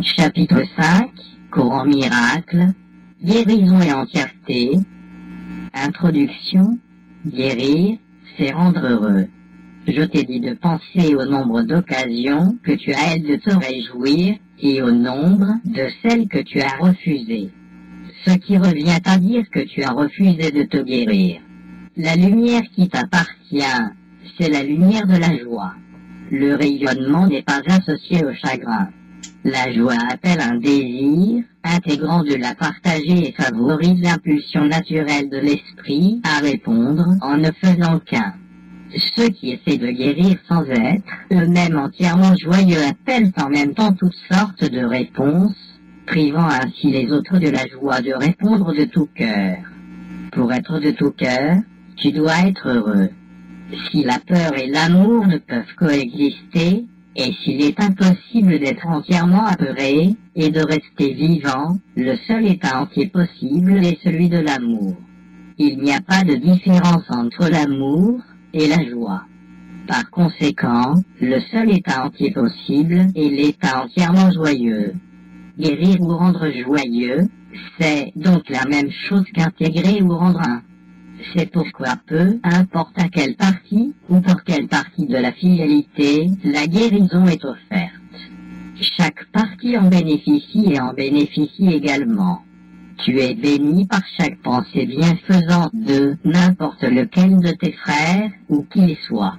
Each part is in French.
Chapitre 5, Courant miracle, guérison et entièreté. Introduction, guérir, c'est rendre heureux. Je t'ai dit de penser au nombre d'occasions que tu as de te réjouir et au nombre de celles que tu as refusées. Ce qui revient à dire que tu as refusé de te guérir. La lumière qui t'appartient, c'est la lumière de la joie. Le rayonnement n'est pas associé au chagrin. La joie appelle un désir, intégrant de la partager et favorise l'impulsion naturelle de l'esprit à répondre en ne faisant qu'un. Ceux qui essaient de guérir sans être eux-mêmes entièrement joyeux appellent en même temps toutes sortes de réponses, privant ainsi les autres de la joie de répondre de tout cœur. Pour être de tout cœur, tu dois être heureux. Si la peur et l'amour ne peuvent coexister, et s'il est impossible d'être entièrement apeuré et de rester vivant, le seul état entier possible est celui de l'amour. Il n'y a pas de différence entre l'amour et la joie. Par conséquent, le seul état entier possible est l'état entièrement joyeux. Guérir ou rendre joyeux, c'est donc la même chose qu'intégrer ou rendre un. C'est pourquoi peu importe à quelle partie ou pour quelle partie de la fidélité, la guérison est offerte. Chaque partie en bénéficie et en bénéficie également. Tu es béni par chaque pensée bienfaisante de n'importe lequel de tes frères ou qu'il soit.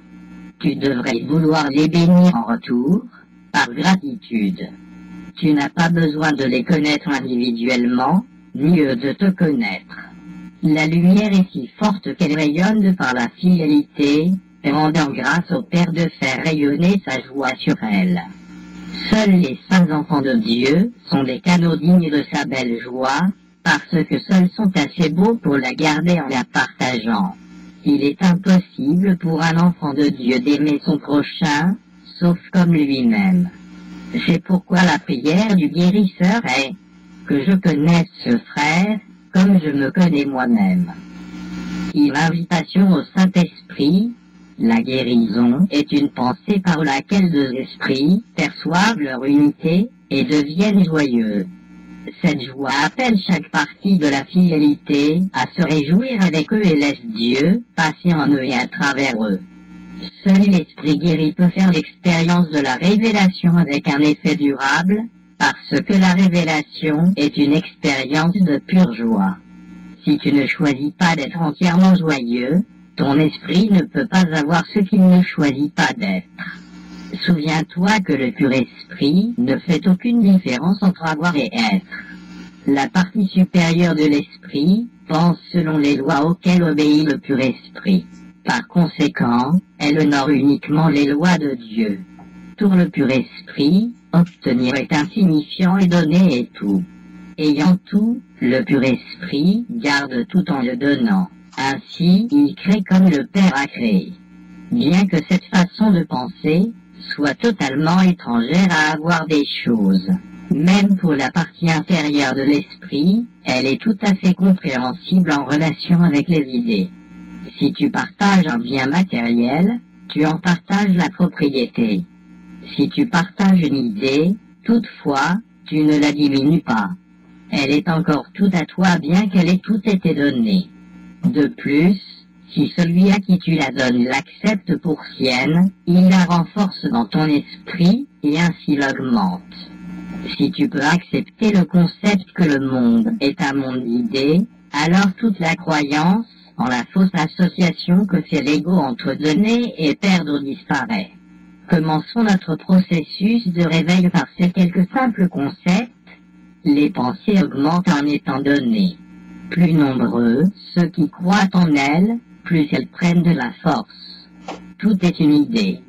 Tu devrais vouloir les bénir en retour, par gratitude. Tu n'as pas besoin de les connaître individuellement, ni eux de te connaître. La lumière est si forte qu'elle rayonne de par la fidélité, rendant grâce au Père de faire rayonner sa joie sur elle. Seuls les saints enfants de Dieu sont des canaux dignes de sa belle joie, parce que seuls sont assez beaux pour la garder en la partageant. Il est impossible pour un enfant de Dieu d'aimer son prochain, sauf comme lui-même. C'est pourquoi la prière du guérisseur est « Que je connaisse ce frère, comme je me connais moi-même ». L'invitation au Saint-Esprit, la guérison, est une pensée par laquelle deux esprits perçoivent leur unité et deviennent joyeux. Cette joie appelle chaque partie de la fidélité à se réjouir avec eux et laisse Dieu passer en eux et à travers eux. Seul l'esprit guéri peut faire l'expérience de la révélation avec un effet durable, parce que la révélation est une expérience de pure joie. Si tu ne choisis pas d'être entièrement joyeux, ton esprit ne peut pas avoir ce qu'il ne choisit pas d'être. Souviens-toi que le pur esprit ne fait aucune différence entre avoir et être. La partie supérieure de l'esprit pense selon les lois auxquelles obéit le pur esprit. Par conséquent, elle honore uniquement les lois de Dieu. Pour le pur esprit, obtenir est insignifiant et donner est tout. Ayant tout, le pur esprit garde tout en le donnant. Ainsi, il crée comme le Père a créé. Bien que cette façon de penser soit totalement étrangère à avoir des choses, même pour la partie inférieure de l'esprit, elle est tout à fait compréhensible en relation avec les idées. Si tu partages un bien matériel, tu en partages la propriété. Si tu partages une idée, toutefois, tu ne la diminues pas. Elle est encore tout à toi bien qu'elle ait tout été donnée. De plus, si celui à qui tu la donnes l'accepte pour sienne, il la renforce dans ton esprit et ainsi l'augmente. Si tu peux accepter le concept que le monde est un monde d'idées, alors toute la croyance en la fausse association que fait l'ego entre donner et perdre disparaît. Commençons notre processus de réveil par ces quelques simples concepts. Les pensées augmentent en étant données. Plus nombreux, ceux qui croient en elles, plus elles prennent de la force. Tout est une idée.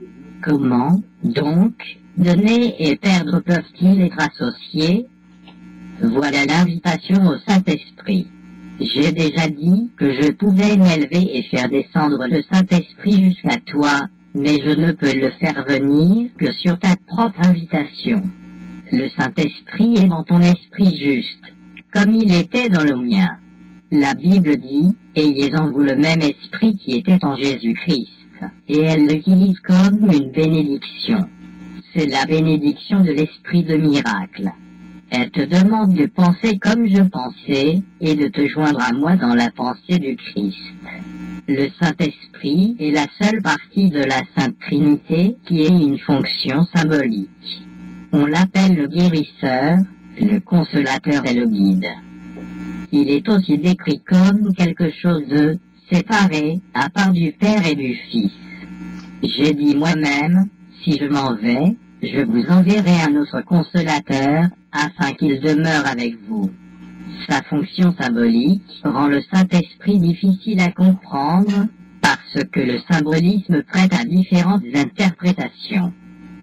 Comment, donc, donner et perdre peuvent-ils être associés? Voilà l'invitation au Saint-Esprit. J'ai déjà dit que je pouvais m'élever et faire descendre le Saint-Esprit jusqu'à toi, mais je ne peux le faire venir que sur ta propre invitation. Le Saint-Esprit est dans ton esprit juste, comme il était dans le mien. La Bible dit, ayez en vous le même esprit qui était en Jésus-Christ, et elle l'utilise comme une bénédiction. C'est la bénédiction de l'esprit de miracle. Elle te demande de penser comme je pensais et de te joindre à moi dans la pensée du Christ. Le Saint-Esprit est la seule partie de la Sainte Trinité qui ait une fonction symbolique. On l'appelle le guérisseur, le consolateur et le guide. Il est aussi décrit comme quelque chose de séparé, à part du Père et du Fils. J'ai dit moi-même, si je m'en vais, je vous enverrai un autre consolateur, afin qu'il demeure avec vous. Sa fonction symbolique rend le Saint-Esprit difficile à comprendre, parce que le symbolisme prête à différentes interprétations.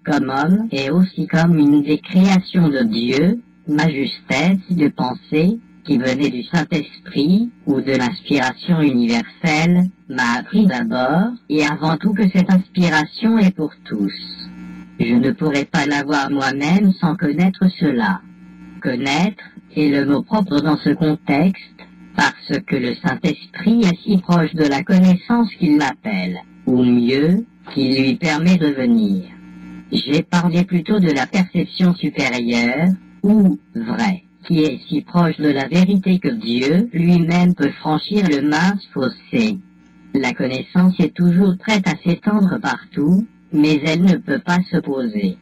Comme homme et aussi comme une des créations de Dieu, ma justesse de pensée, qui venait du Saint-Esprit ou de l'inspiration universelle, m'a appris d'abord et avant tout que cette inspiration est pour tous. Je ne pourrais pas l'avoir moi-même sans connaître cela. Connaître est le mot propre dans ce contexte, parce que le Saint-Esprit est si proche de la connaissance qu'il l'appelle, ou mieux, qu'il lui permet de venir. J'ai parlé plutôt de la perception supérieure, ou vraie, qui est si proche de la vérité que Dieu lui-même peut franchir le mince fossé. La connaissance est toujours prête à s'étendre partout, mais elle ne peut pas se poser.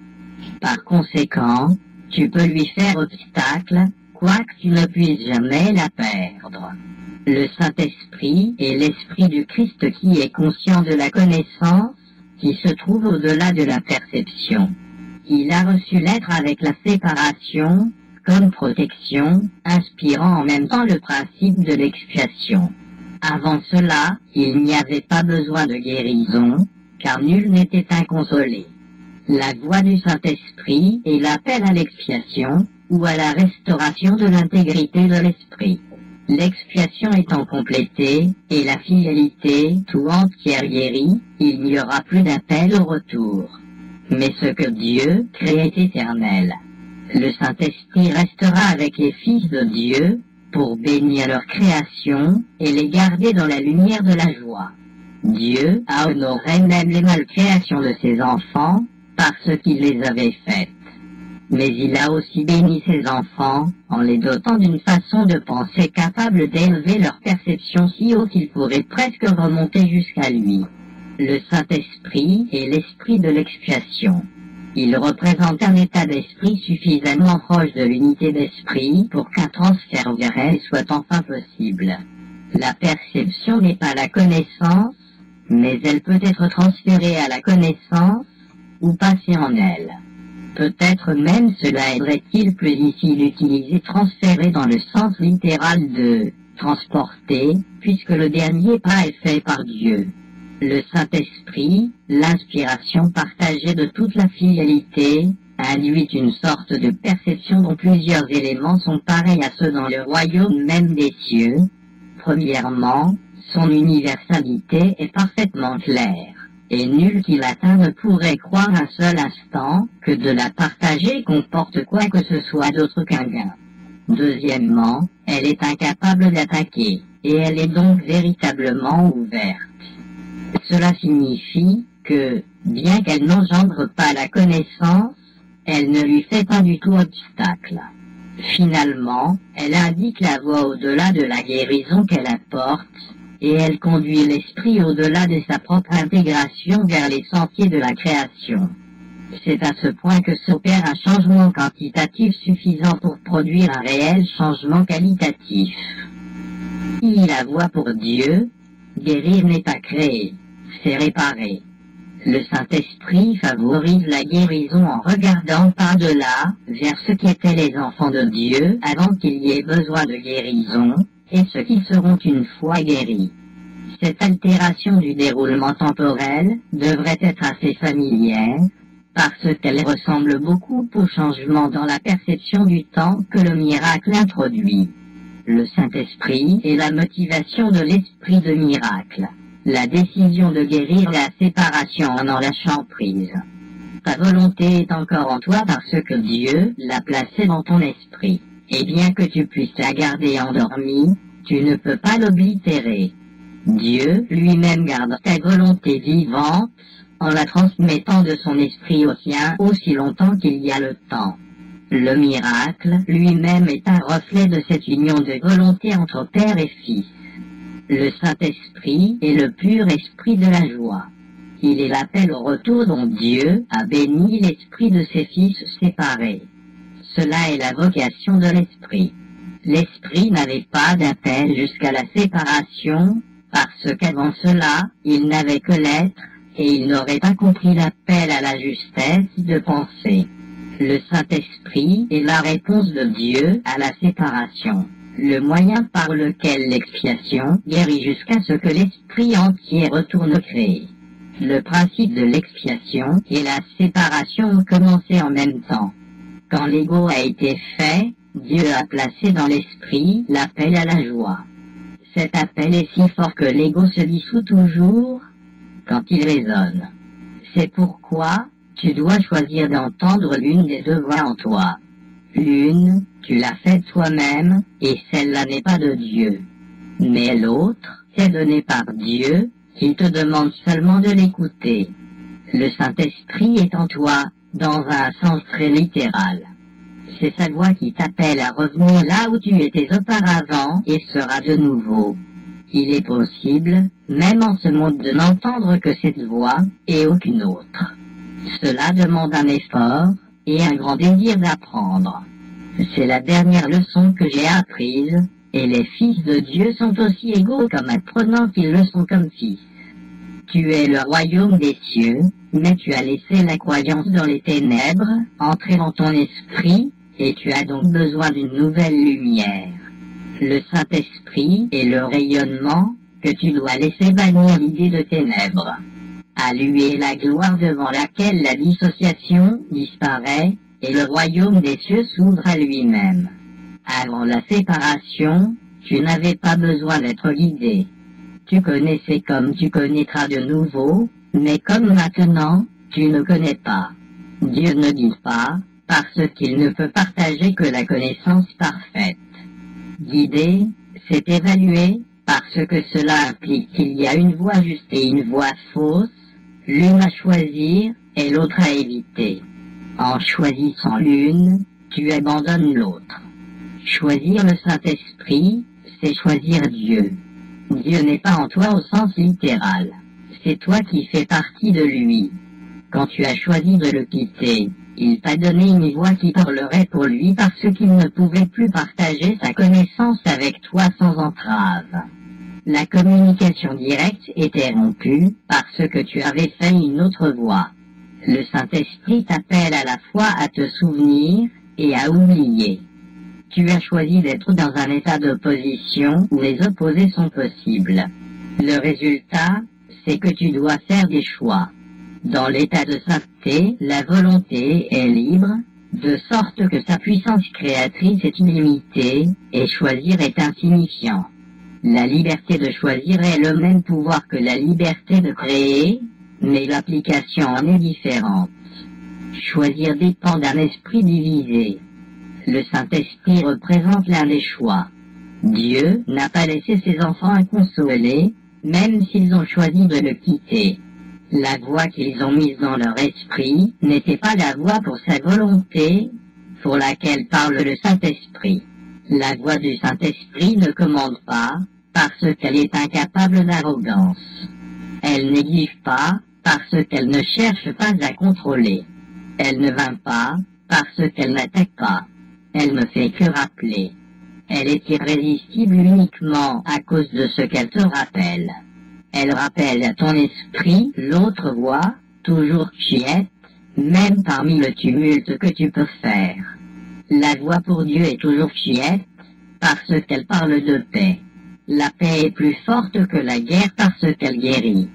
Par conséquent, tu peux lui faire obstacle, quoique tu ne puisses jamais la perdre. Le Saint-Esprit est l'Esprit du Christ qui est conscient de la connaissance, qui se trouve au-delà de la perception. Il a reçu l'être avec la séparation, comme protection, inspirant en même temps le principe de l'expiation. Avant cela, il n'y avait pas besoin de guérison, car nul n'était inconsolé. La voix du Saint-Esprit est l'appel à l'expiation, ou à la restauration de l'intégrité de l'esprit. L'expiation étant complétée, et la fidélité tout entière guérie, il n'y aura plus d'appel au retour. Mais ce que Dieu crée est éternel. Le Saint-Esprit restera avec les fils de Dieu, pour bénir leur création, et les garder dans la lumière de la joie. Dieu a honoré même les malcréations de ses enfants, parce qu'il les avait faites. Mais il a aussi béni ses enfants, en les dotant d'une façon de penser capable d'élever leur perception si haut qu'ils pourraient presque remonter jusqu'à lui. Le Saint-Esprit est l'esprit de l'expiation. Il représente un état d'esprit suffisamment proche de l'unité d'esprit pour qu'un transfert vrai soit enfin possible. La perception n'est pas la connaissance, mais elle peut être transférée à la connaissance, ou passer en elle. Peut-être même cela aiderait-il plus ici d'utiliser transférer dans le sens littéral de transporter, puisque le dernier pas est fait par Dieu. Le Saint-Esprit, l'inspiration partagée de toute la fidélité, induit une sorte de perception dont plusieurs éléments sont pareils à ceux dans le royaume même des cieux. Premièrement, son universalité est parfaitement claire, et nul qui l'atteint ne pourrait croire un seul instant que de la partager comporte quoi que ce soit d'autre qu'un gain. Deuxièmement, elle est incapable d'attaquer, et elle est donc véritablement ouverte. Cela signifie que, bien qu'elle n'engendre pas la connaissance, elle ne lui fait pas du tout obstacle. Finalement, elle indique la voie au-delà de la guérison qu'elle apporte, et elle conduit l'esprit au-delà de sa propre intégration vers les sentiers de la création. C'est à ce point que s'opère un changement quantitatif suffisant pour produire un réel changement qualitatif. Il a voie pour Dieu, guérir n'est pas créer, c'est réparer. Le Saint-Esprit favorise la guérison en regardant par-delà vers ce qu'étaient les enfants de Dieu avant qu'il y ait besoin de guérison, et ceux qui seront une fois guéris. Cette altération du déroulement temporel devrait être assez familière, parce qu'elle ressemble beaucoup au changement dans la perception du temps que le miracle introduit. Le Saint-Esprit est la motivation de l'esprit de miracle. La décision de guérir la séparation en lâchant prise. Ta volonté est encore en toi parce que Dieu l'a placée dans ton esprit. Et bien que tu puisses la garder endormie, tu ne peux pas l'oblitérer. Dieu lui-même garde ta volonté vivante en la transmettant de son esprit au sien aussi longtemps qu'il y a le temps. Le miracle lui-même est un reflet de cette union de volonté entre Père et Fils. Le Saint-Esprit est le pur esprit de la joie. Il est l'appel au retour dont Dieu a béni l'esprit de ses fils séparés. Cela est la vocation de l'esprit. L'esprit n'avait pas d'appel jusqu'à la séparation, parce qu'avant cela, il n'avait que l'être, et il n'aurait pas compris l'appel à la justesse de penser. Le Saint-Esprit est la réponse de Dieu à la séparation, le moyen par lequel l'expiation guérit jusqu'à ce que l'esprit entier retourne créé. Le principe de l'expiation et la séparation ont commencé en même temps. Quand l'ego a été fait, Dieu a placé dans l'esprit l'appel à la joie. Cet appel est si fort que l'ego se dissout toujours quand il résonne. C'est pourquoi tu dois choisir d'entendre l'une des deux voix en toi. L'une, tu l'as faite toi-même, et celle-là n'est pas de Dieu. Mais l'autre, c'est donné par Dieu, qui te demande seulement de l'écouter. Le Saint-Esprit est en toi, dans un sens très littéral. C'est sa voix qui t'appelle à revenir là où tu étais auparavant et sera de nouveau. Il est possible, même en ce monde, de n'entendre que cette voix et aucune autre. Cela demande un effort et un grand désir d'apprendre. C'est la dernière leçon que j'ai apprise, et les fils de Dieu sont aussi égaux comme apprenants qu'ils le sont comme fils. Tu es le royaume des cieux, mais tu as laissé la croyance dans les ténèbres entrer dans ton esprit, et tu as donc besoin d'une nouvelle lumière. Le Saint-Esprit est le rayonnement que tu dois laisser bannir l'idée de ténèbres. À lui est la gloire devant laquelle la dissociation disparaît et le royaume des cieux s'ouvre à lui-même. Avant la séparation, tu n'avais pas besoin d'être guidé. Tu connaissais comme tu connaîtras de nouveau, mais comme maintenant, tu ne connais pas. Dieu ne dit pas, parce qu'il ne peut partager que la connaissance parfaite. Guider, c'est évaluer, parce que cela implique qu'il y a une voie juste et une voie fausse, l'une à choisir et l'autre à éviter. En choisissant l'une, tu abandonnes l'autre. Choisir le Saint-Esprit, c'est choisir Dieu. Dieu n'est pas en toi au sens littéral. C'est toi qui fais partie de lui. Quand tu as choisi de le quitter, il t'a donné une voix qui parlerait pour lui parce qu'il ne pouvait plus partager sa connaissance avec toi sans entrave. La communication directe était rompue parce que tu avais fait une autre voie. Le Saint-Esprit t'appelle à la fois à te souvenir et à oublier. Tu as choisi d'être dans un état d'opposition où les opposés sont possibles. Le résultat, c'est que tu dois faire des choix. Dans l'état de sainteté, la volonté est libre, de sorte que sa puissance créatrice est illimitée, et choisir est insignifiant. La liberté de choisir est le même pouvoir que la liberté de créer, mais l'application en est différente. Choisir dépend d'un esprit divisé. Le Saint-Esprit représente l'un des choix. Dieu n'a pas laissé ses enfants inconsolés, même s'ils ont choisi de le quitter. La voie qu'ils ont mise dans leur esprit n'était pas la voie pour sa volonté, pour laquelle parle le Saint-Esprit. La voix du Saint-Esprit ne commande pas, parce qu'elle est incapable d'arrogance. Elle n'exige pas, parce qu'elle ne cherche pas à contrôler. Elle ne vint pas, parce qu'elle n'attaque pas. Elle ne fait que rappeler. Elle est irrésistible uniquement à cause de ce qu'elle te rappelle. Elle rappelle à ton esprit l'autre voie, toujours quiète, même parmi le tumulte que tu peux faire. La voie pour Dieu est toujours quiète, parce qu'elle parle de paix. La paix est plus forte que la guerre parce qu'elle guérit.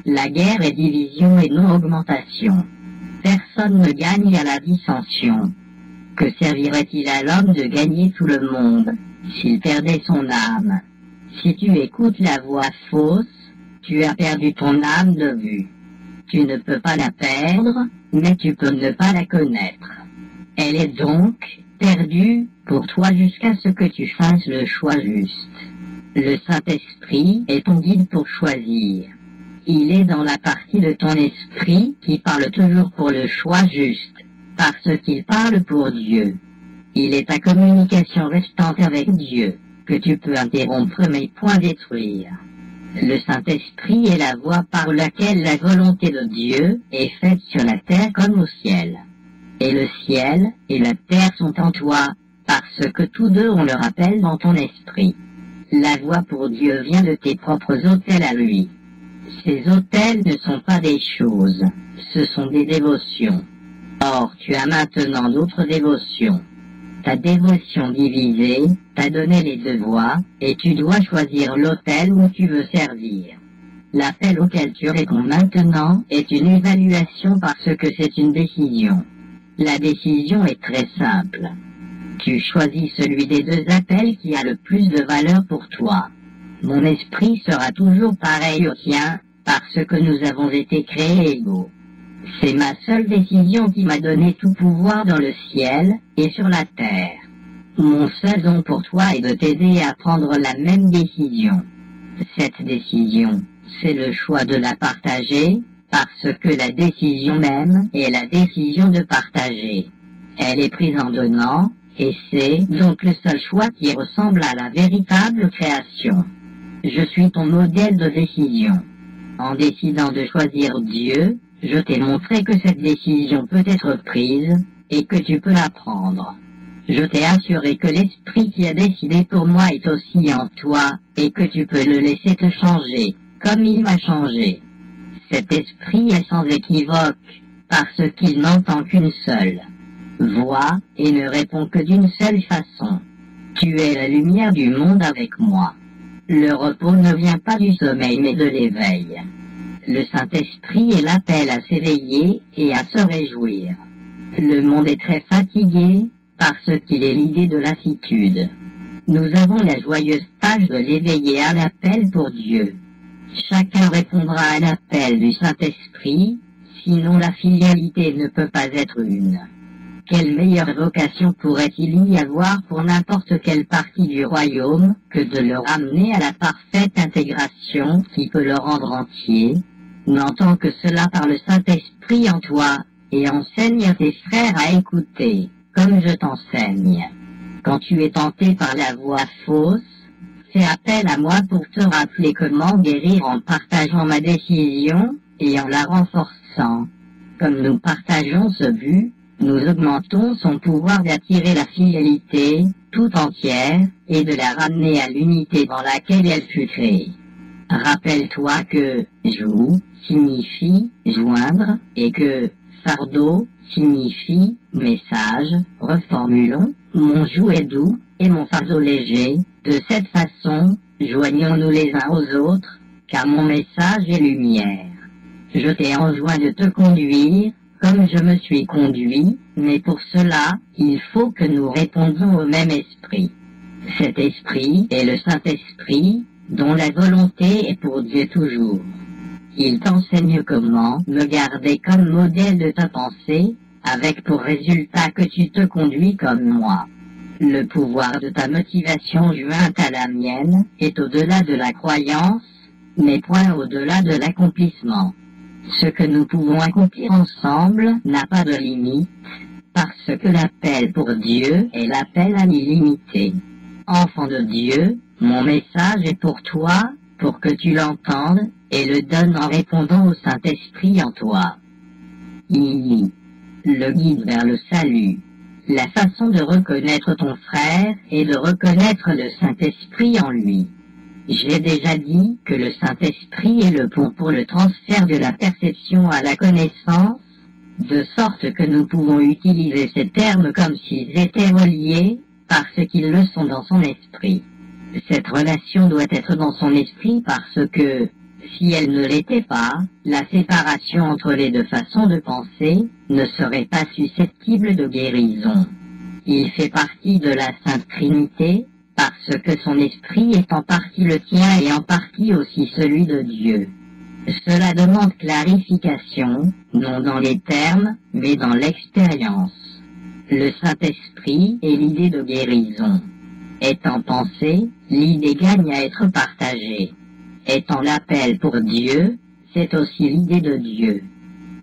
La guerre est division et non augmentation. Personne ne gagne à la dissension. Que servirait-il à l'homme de gagner tout le monde, s'il perdait son âme? Si tu écoutes la voix fausse, tu as perdu ton âme de vue. Tu ne peux pas la perdre, mais tu peux ne pas la connaître. Elle est donc perdue pour toi jusqu'à ce que tu fasses le choix juste. Le Saint-Esprit est ton guide pour choisir. Il est dans la partie de ton esprit qui parle toujours pour le choix juste. parce qu'il parle pour Dieu. Il est ta communication restante avec Dieu, que tu peux interrompre mais point détruire. Le Saint-Esprit est la voie par laquelle la volonté de Dieu est faite sur la terre comme au ciel. Et le ciel et la terre sont en toi, parce que tous deux ont leur appel dans ton esprit. La voie pour Dieu vient de tes propres autels à lui. Ces autels ne sont pas des choses, ce sont des dévotions. Or tu as maintenant d'autres dévotions. Ta dévotion divisée t'a donné les deux voies, et tu dois choisir l'autel où tu veux servir. L'appel auquel tu réponds maintenant est une évaluation parce que c'est une décision. La décision est très simple. Tu choisis celui des deux appels qui a le plus de valeur pour toi. Mon esprit sera toujours pareil au tien, parce que nous avons été créés égaux. C'est ma seule décision qui m'a donné tout pouvoir dans le ciel et sur la terre. Mon seul don pour toi est de t'aider à prendre la même décision. Cette décision, c'est le choix de la partager, parce que la décision même est la décision de partager. Elle est prise en donnant, et c'est donc le seul choix qui ressemble à la véritable création. Je suis ton modèle de décision. En décidant de choisir Dieu, je t'ai montré que cette décision peut être prise, et que tu peux la prendre. Je t'ai assuré que l'esprit qui a décidé pour moi est aussi en toi, et que tu peux le laisser te changer, comme il m'a changé. Cet esprit est sans équivoque, parce qu'il n'entend qu'une seule voix, et ne répond que d'une seule façon. Tu es la lumière du monde avec moi. Le repos ne vient pas du sommeil mais de l'éveil. Le Saint-Esprit est l'appel à s'éveiller et à se réjouir. Le monde est très fatigué, parce qu'il est l'idée de lassitude. Nous avons la joyeuse tâche de l'éveiller à l'appel pour Dieu. Chacun répondra à l'appel du Saint-Esprit, sinon la filialité ne peut pas être une. Quelle meilleure vocation pourrait-il y avoir pour n'importe quelle partie du royaume que de le ramener à la parfaite intégration qui peut le rendre entier? N'entends que cela par le Saint-Esprit en toi, et enseigne à tes frères à écouter, comme je t'enseigne. Quand tu es tenté par la voie fausse, fais appel à moi pour te rappeler comment guérir en partageant ma décision et en la renforçant. Comme nous partageons ce but, nous augmentons son pouvoir d'attirer la fidélité tout entière et de la ramener à l'unité dans laquelle elle fut créée. Rappelle-toi que joug signifie joindre et que fardeau signifie message. Reformulons, mon joug est doux et mon fardeau léger. De cette façon, joignons-nous les uns aux autres, car mon message est lumière. Je t'ai enjoint de te conduire comme je me suis conduit, mais pour cela, il faut que nous répondions au même esprit. Cet esprit est le Saint-Esprit, dont la volonté est pour Dieu toujours. Il t'enseigne comment me garder comme modèle de ta pensée, avec pour résultat que tu te conduis comme moi. Le pouvoir de ta motivation jointe à la mienne est au-delà de la croyance, mais point au-delà de l'accomplissement. Ce que nous pouvons accomplir ensemble n'a pas de limite, parce que l'appel pour Dieu est l'appel à l'illimité. Enfant de Dieu, mon message est pour toi, pour que tu l'entendes, et le donnes en répondant au Saint-Esprit en toi. Il le guide vers le salut. La façon de reconnaître ton frère est de reconnaître le Saint-Esprit en lui. J'ai déjà dit que le Saint-Esprit est le pont pour le transfert de la perception à la connaissance, de sorte que nous pouvons utiliser ces termes comme s'ils étaient reliés, parce qu'ils le sont dans son esprit. Cette relation doit être dans son esprit parce que, si elle ne l'était pas, la séparation entre les deux façons de penser ne serait pas susceptible de guérison. Il fait partie de la Sainte Trinité, parce que son esprit est en partie le tien et en partie aussi celui de Dieu. Cela demande clarification, non dans les termes, mais dans l'expérience. Le Saint-Esprit est l'idée de guérison. Étant pensée, l'idée gagne à être partagée. Étant l'appel pour Dieu, c'est aussi l'idée de Dieu.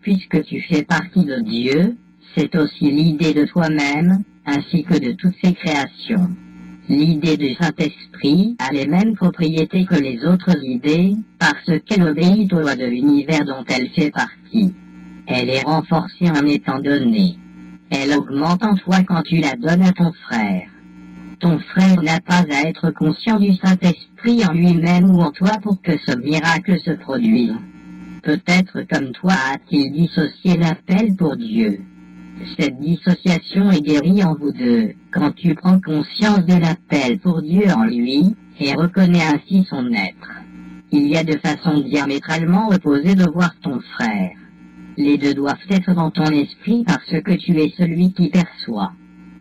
Puisque tu fais partie de Dieu, C'est aussi l'idée de toi-même, ainsi que de toutes ses créations. L'idée du Saint-Esprit a les mêmes propriétés que les autres idées, parce qu'elle obéit aux lois de l'univers dont elle fait partie. Elle est renforcée en étant donnée. Elle augmente en toi quand tu la donnes à ton frère. Ton frère n'a pas à être conscient du Saint-Esprit en lui-même ou en toi pour que ce miracle se produise. Peut-être comme toi a-t-il dissocié l'appel pour Dieu. Cette dissociation est guérie en vous deux, quand tu prends conscience de l'appel pour Dieu en lui, et reconnais ainsi son être. Il y a de façons diamétralement opposées de voir ton frère. Les deux doivent être dans ton esprit parce que tu es celui qui perçoit.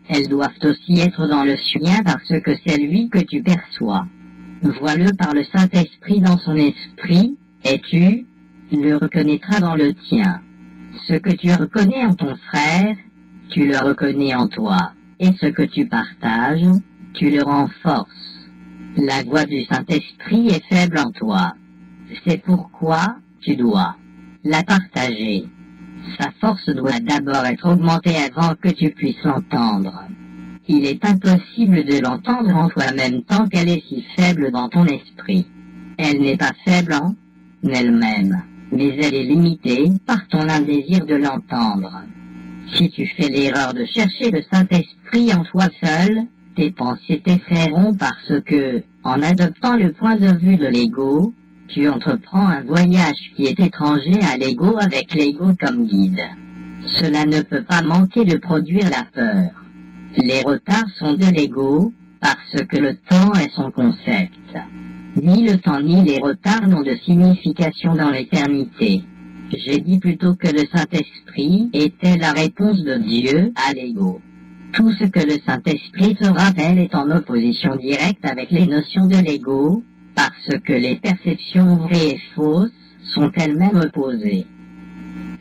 Elles doivent aussi être dans le sien parce que c'est lui que tu perçois. Vois-le par le Saint-Esprit dans son esprit, et tu le reconnaîtras dans le tien. Ce que tu reconnais en ton frère, tu le reconnais en toi, et ce que tu partages, tu le renforces. La voix du Saint-Esprit est faible en toi. C'est pourquoi tu dois la partager. Sa force doit d'abord être augmentée avant que tu puisses l'entendre. Il est impossible de l'entendre en toi-même tant qu'elle est si faible dans ton esprit. Elle n'est pas faible en elle-même, mais elle est limitée par ton indésir de l'entendre. Si tu fais l'erreur de chercher le Saint-Esprit en toi seul, tes pensées t'effraieront parce que, en adoptant le point de vue de l'ego, tu entreprends un voyage qui est étranger à l'ego avec l'ego comme guide. Cela ne peut pas manquer de produire la peur. Les retards sont de l'ego, parce que le temps est son concept. Ni le temps ni les retards n'ont de signification dans l'éternité. J'ai dit plutôt que le Saint-Esprit était la réponse de Dieu à l'ego. Tout ce que le Saint-Esprit te rappelle est en opposition directe avec les notions de l'ego, parce que les perceptions vraies et fausses sont elles-mêmes opposées.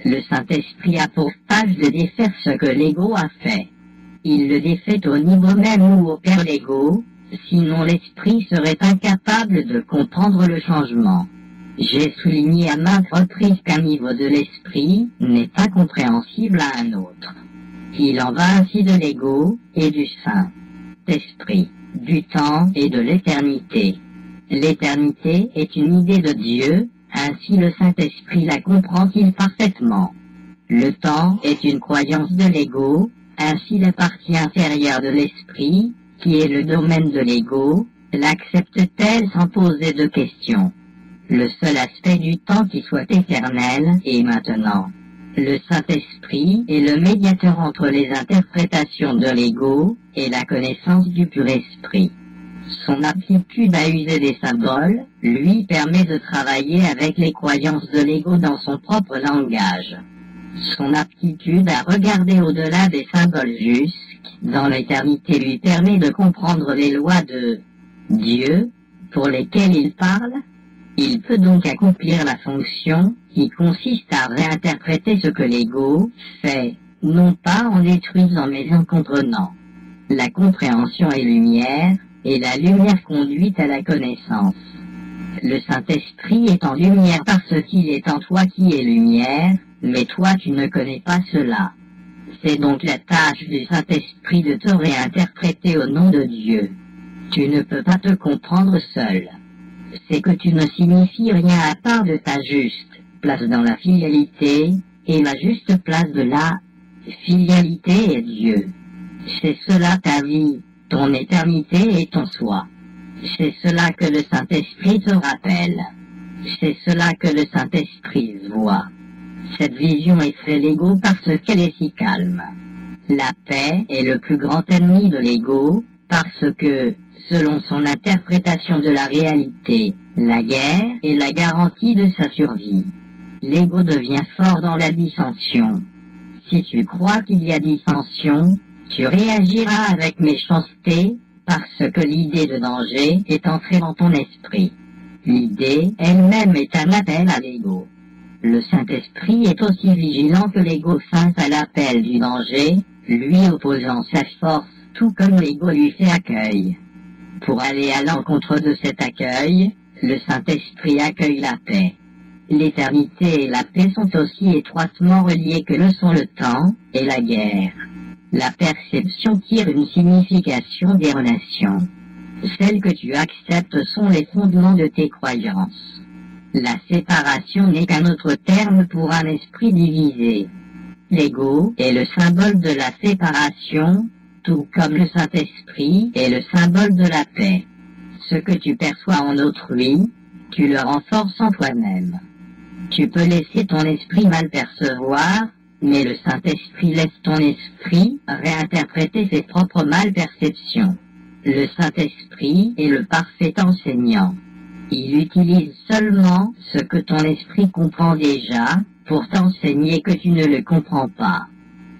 Le Saint-Esprit a pour tâche de défaire ce que l'ego a fait. Il le défait au niveau même où opère l'ego, sinon l'esprit serait incapable de comprendre le changement. J'ai souligné à maintes reprises qu'un niveau de l'esprit n'est pas compréhensible à un autre. Il en va ainsi de l'ego et du Saint-Esprit, du temps et de l'éternité. L'éternité est une idée de Dieu, ainsi le Saint-Esprit la comprend-il parfaitement. Le temps est une croyance de l'ego, ainsi la partie inférieure de l'esprit, qui est le domaine de l'ego, l'accepte-t-elle sans poser de questions. Le seul aspect du temps qui soit éternel est maintenant. Le Saint-Esprit est le médiateur entre les interprétations de l'ego et la connaissance du pur esprit. Son aptitude à user des symboles lui permet de travailler avec les croyances de l'ego dans son propre langage. Son aptitude à regarder au-delà des symboles jusques dans l'éternité lui permet de comprendre les lois de Dieu pour lesquelles il parle. Il peut donc accomplir la fonction qui consiste à réinterpréter ce que l'ego fait, non pas en détruisant mais en comprenant. La compréhension est lumière, et la lumière conduit à la connaissance. Le Saint-Esprit est en lumière parce qu'il est en toi qui est lumière, mais toi tu ne connais pas cela. C'est donc la tâche du Saint-Esprit de te réinterpréter au nom de Dieu. Tu ne peux pas te comprendre seul. C'est que tu ne signifies rien à part de ta juste place dans la filialité, et la juste place de la filialité est Dieu. C'est cela ta vie, ton éternité et ton soi. C'est cela que le Saint-Esprit te rappelle. C'est cela que le Saint-Esprit voit. Cette vision effraie l'ego parce qu'elle est si calme. La paix est le plus grand ennemi de l'ego parce que, selon son interprétation de la réalité, la guerre est la garantie de sa survie. L'ego devient fort dans la dissension. Si tu crois qu'il y a dissension, tu réagiras avec méchanceté parce que l'idée de danger est entrée dans ton esprit. L'idée elle-même est un appel à l'ego. Le Saint-Esprit est aussi vigilant que l'ego face à l'appel du danger, lui opposant sa force, tout comme l'ego lui fait accueil. Pour aller à l'encontre de cet accueil, le Saint-Esprit accueille la paix. L'éternité et la paix sont aussi étroitement reliées que le sont le temps et la guerre. La perception tire une signification des relations. Celles que tu acceptes sont les fondements de tes croyances. La séparation n'est qu'un autre terme pour un esprit divisé. L'ego est le symbole de la séparation, tout comme le Saint-Esprit est le symbole de la paix. Ce que tu perçois en autrui, tu le renforces en toi-même. Tu peux laisser ton esprit mal percevoir, mais le Saint-Esprit laisse ton esprit réinterpréter ses propres malperceptions. Le Saint-Esprit est le parfait enseignant. Il utilise seulement ce que ton esprit comprend déjà pour t'enseigner que tu ne le comprends pas.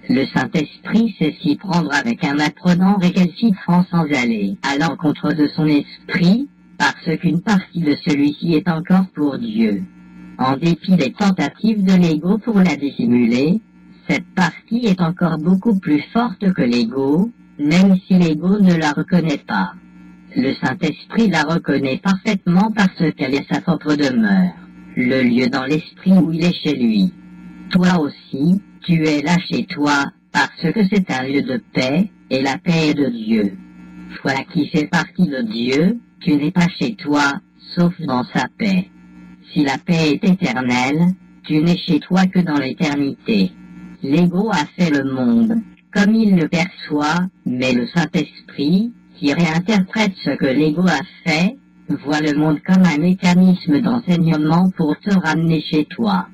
Le Saint-Esprit sait s'y prendre avec un apprenant récalcitrant sans aller à l'encontre de son esprit, parce qu'une partie de celui-ci est encore pour Dieu. En dépit des tentatives de l'ego pour la dissimuler, cette partie est encore beaucoup plus forte que l'ego, même si l'ego ne la reconnaît pas. Le Saint-Esprit la reconnaît parfaitement parce qu'elle est sa propre demeure, le lieu dans l'esprit où il est chez lui. Toi aussi, tu es là chez toi, parce que c'est un lieu de paix, et la paix est de Dieu. Toi qui fais partie de Dieu, tu n'es pas chez toi, sauf dans sa paix. Si la paix est éternelle, tu n'es chez toi que dans l'éternité. L'ego a fait le monde, comme il le perçoit, mais le Saint-Esprit, qui réinterprète ce que l'ego a fait, voit le monde comme un mécanisme d'enseignement pour te ramener chez toi.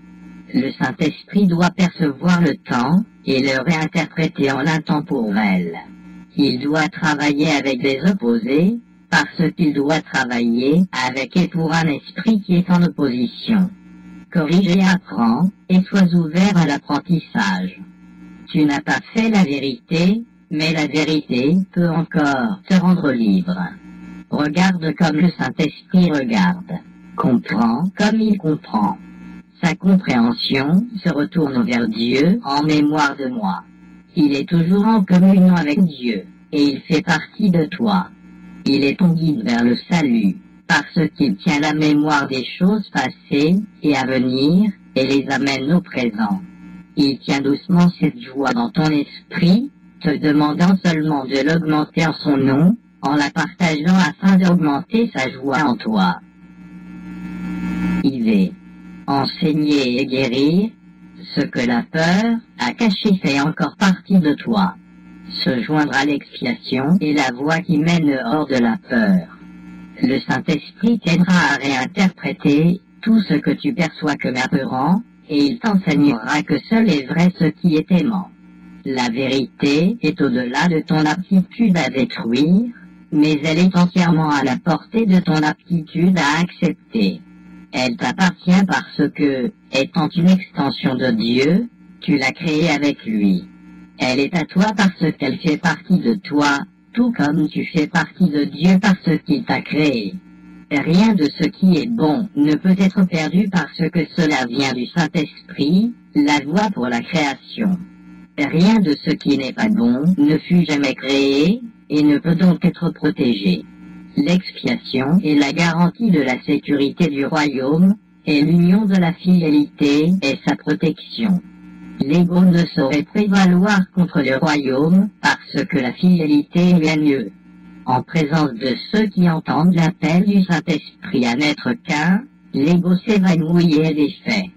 Le Saint-Esprit doit percevoir le temps et le réinterpréter en intemporel. Il doit travailler avec des opposés, parce qu'il doit travailler avec et pour un esprit qui est en opposition. Corrige et apprends, et sois ouvert à l'apprentissage. Tu n'as pas fait la vérité, mais la vérité peut encore te rendre libre. Regarde comme le Saint-Esprit regarde. Comprends comme il comprend. Sa compréhension se retourne vers Dieu en mémoire de moi. Il est toujours en communion avec Dieu, et il fait partie de toi. Il est ton guide vers le salut, parce qu'il tient la mémoire des choses passées et à venir, et les amène au présent. Il tient doucement cette joie dans ton esprit, te demandant seulement de l'augmenter en son nom, en la partageant afin d'augmenter sa joie en toi. IV. Enseigner et guérir, ce que la peur a caché fait encore partie de toi. Se joindre à l'expiation est la voie qui mène hors de la peur. Le Saint-Esprit t'aidera à réinterpréter tout ce que tu perçois comme apeurant, et il t'enseignera que seul est vrai ce qui est aimant. La vérité est au-delà de ton aptitude à détruire, mais elle est entièrement à la portée de ton aptitude à accepter. Elle t'appartient parce que, étant une extension de Dieu, tu l'as créée avec lui. Elle est à toi parce qu'elle fait partie de toi, tout comme tu fais partie de Dieu parce qu'il t'a créé. Rien de ce qui est bon ne peut être perdu parce que cela vient du Saint-Esprit, la voie pour la création. Rien de ce qui n'est pas bon ne fut jamais créé, et ne peut donc être protégé. L'expiation est la garantie de la sécurité du royaume, et l'union de la fidélité est sa protection. L'ego ne saurait prévaloir contre le royaume, parce que la fidélité lui est mieux. En présence de ceux qui entendent l'appel du Saint-Esprit à n'être qu'un, l'ego s'évanouit et est défait.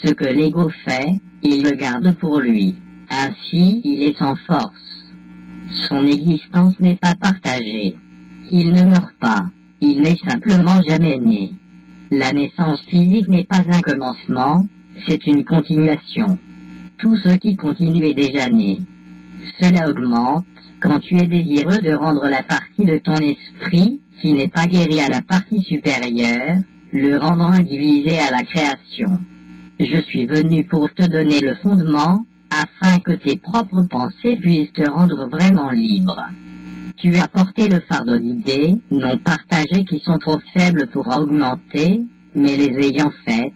Ce que l'ego fait, il le garde pour lui. Ainsi, il est sans force. Son existence n'est pas partagée. Il ne meurt pas. Il n'est simplement jamais né. La naissance physique n'est pas un commencement, c'est une continuation. Tout ce qui continue est déjà né. Cela augmente quand tu es désireux de rendre la partie de ton esprit qui n'est pas guérie à la partie supérieure, le rendant indivisé à la création. Je suis venu pour te donner le fondement, afin que tes propres pensées puissent te rendre vraiment libre. Tu as porté le fardeau d'idées, non partagées qui sont trop faibles pour augmenter, mais les ayant faites,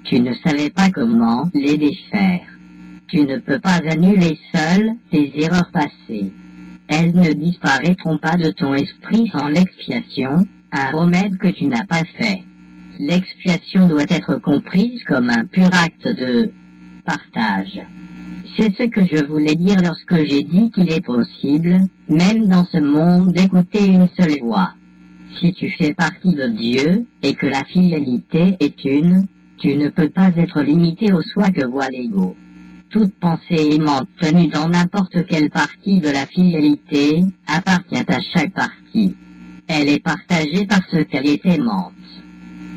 tu ne savais pas comment les défaire. Tu ne peux pas annuler seul tes erreurs passées. Elles ne disparaîtront pas de ton esprit sans l'expiation, un remède que tu n'as pas fait. L'expiation doit être comprise comme un pur acte de partage. C'est ce que je voulais dire lorsque j'ai dit qu'il est possible, même dans ce monde, d'écouter une seule voix. Si tu fais partie de Dieu, et que la fidélité est une, tu ne peux pas être limité au soi que voit l'ego. Toute pensée aimante tenue dans n'importe quelle partie de la fidélité appartient à chaque partie. Elle est partagée parce qu'elle est aimante.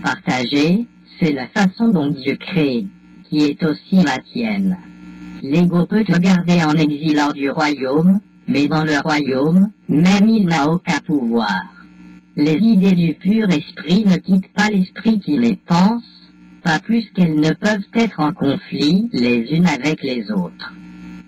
Partager, c'est la façon dont Dieu crée, qui est aussi la tienne. L'ego peut te garder en exil hors du royaume, mais dans le royaume, même il n'a aucun pouvoir. Les idées du pur esprit ne quittent pas l'esprit qui les pense, pas plus qu'elles ne peuvent être en conflit les unes avec les autres.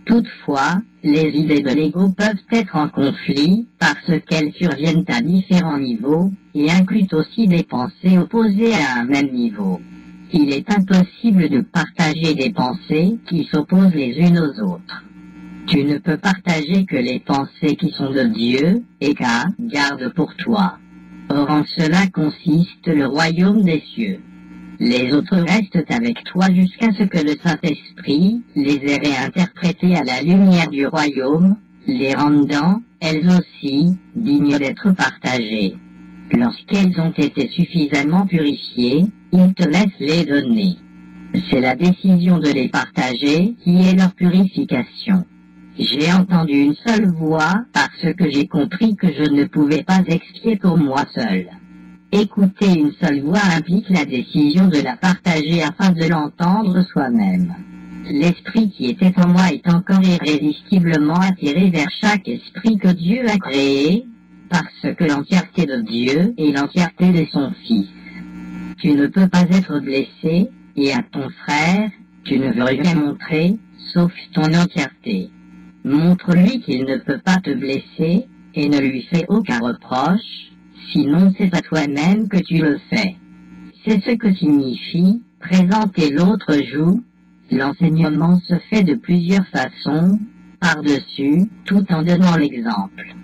Toutefois, les idées de l'ego peuvent être en conflit parce qu'elles surviennent à différents niveaux et incluent aussi des pensées opposées à un même niveau. Il est impossible de partager des pensées qui s'opposent les unes aux autres. Tu ne peux partager que les pensées qui sont de Dieu et qu'à garde pour toi. Or en cela consiste le royaume des cieux. Les autres restent avec toi jusqu'à ce que le Saint-Esprit les ait réinterprétées à la lumière du royaume, les rendant, elles aussi, dignes d'être partagées. Lorsqu'elles ont été suffisamment purifiées, il te laisse les donner. C'est la décision de les partager qui est leur purification. J'ai entendu une seule voix parce que j'ai compris que je ne pouvais pas expier pour moi seul. Écouter une seule voix implique la décision de la partager afin de l'entendre soi-même. L'esprit qui était en moi est encore irrésistiblement attiré vers chaque esprit que Dieu a créé, parce que l'entièreté de Dieu est l'entièreté de son Fils. Tu ne peux pas être blessé, et à ton frère, tu ne veux rien montrer, sauf ton entièreté. Montre-lui qu'il ne peut pas te blesser, et ne lui fais aucun reproche, sinon c'est à toi-même que tu le fais. C'est ce que signifie présenter l'autre joue. L'enseignement se fait de plusieurs façons, par-dessus, tout en donnant l'exemple.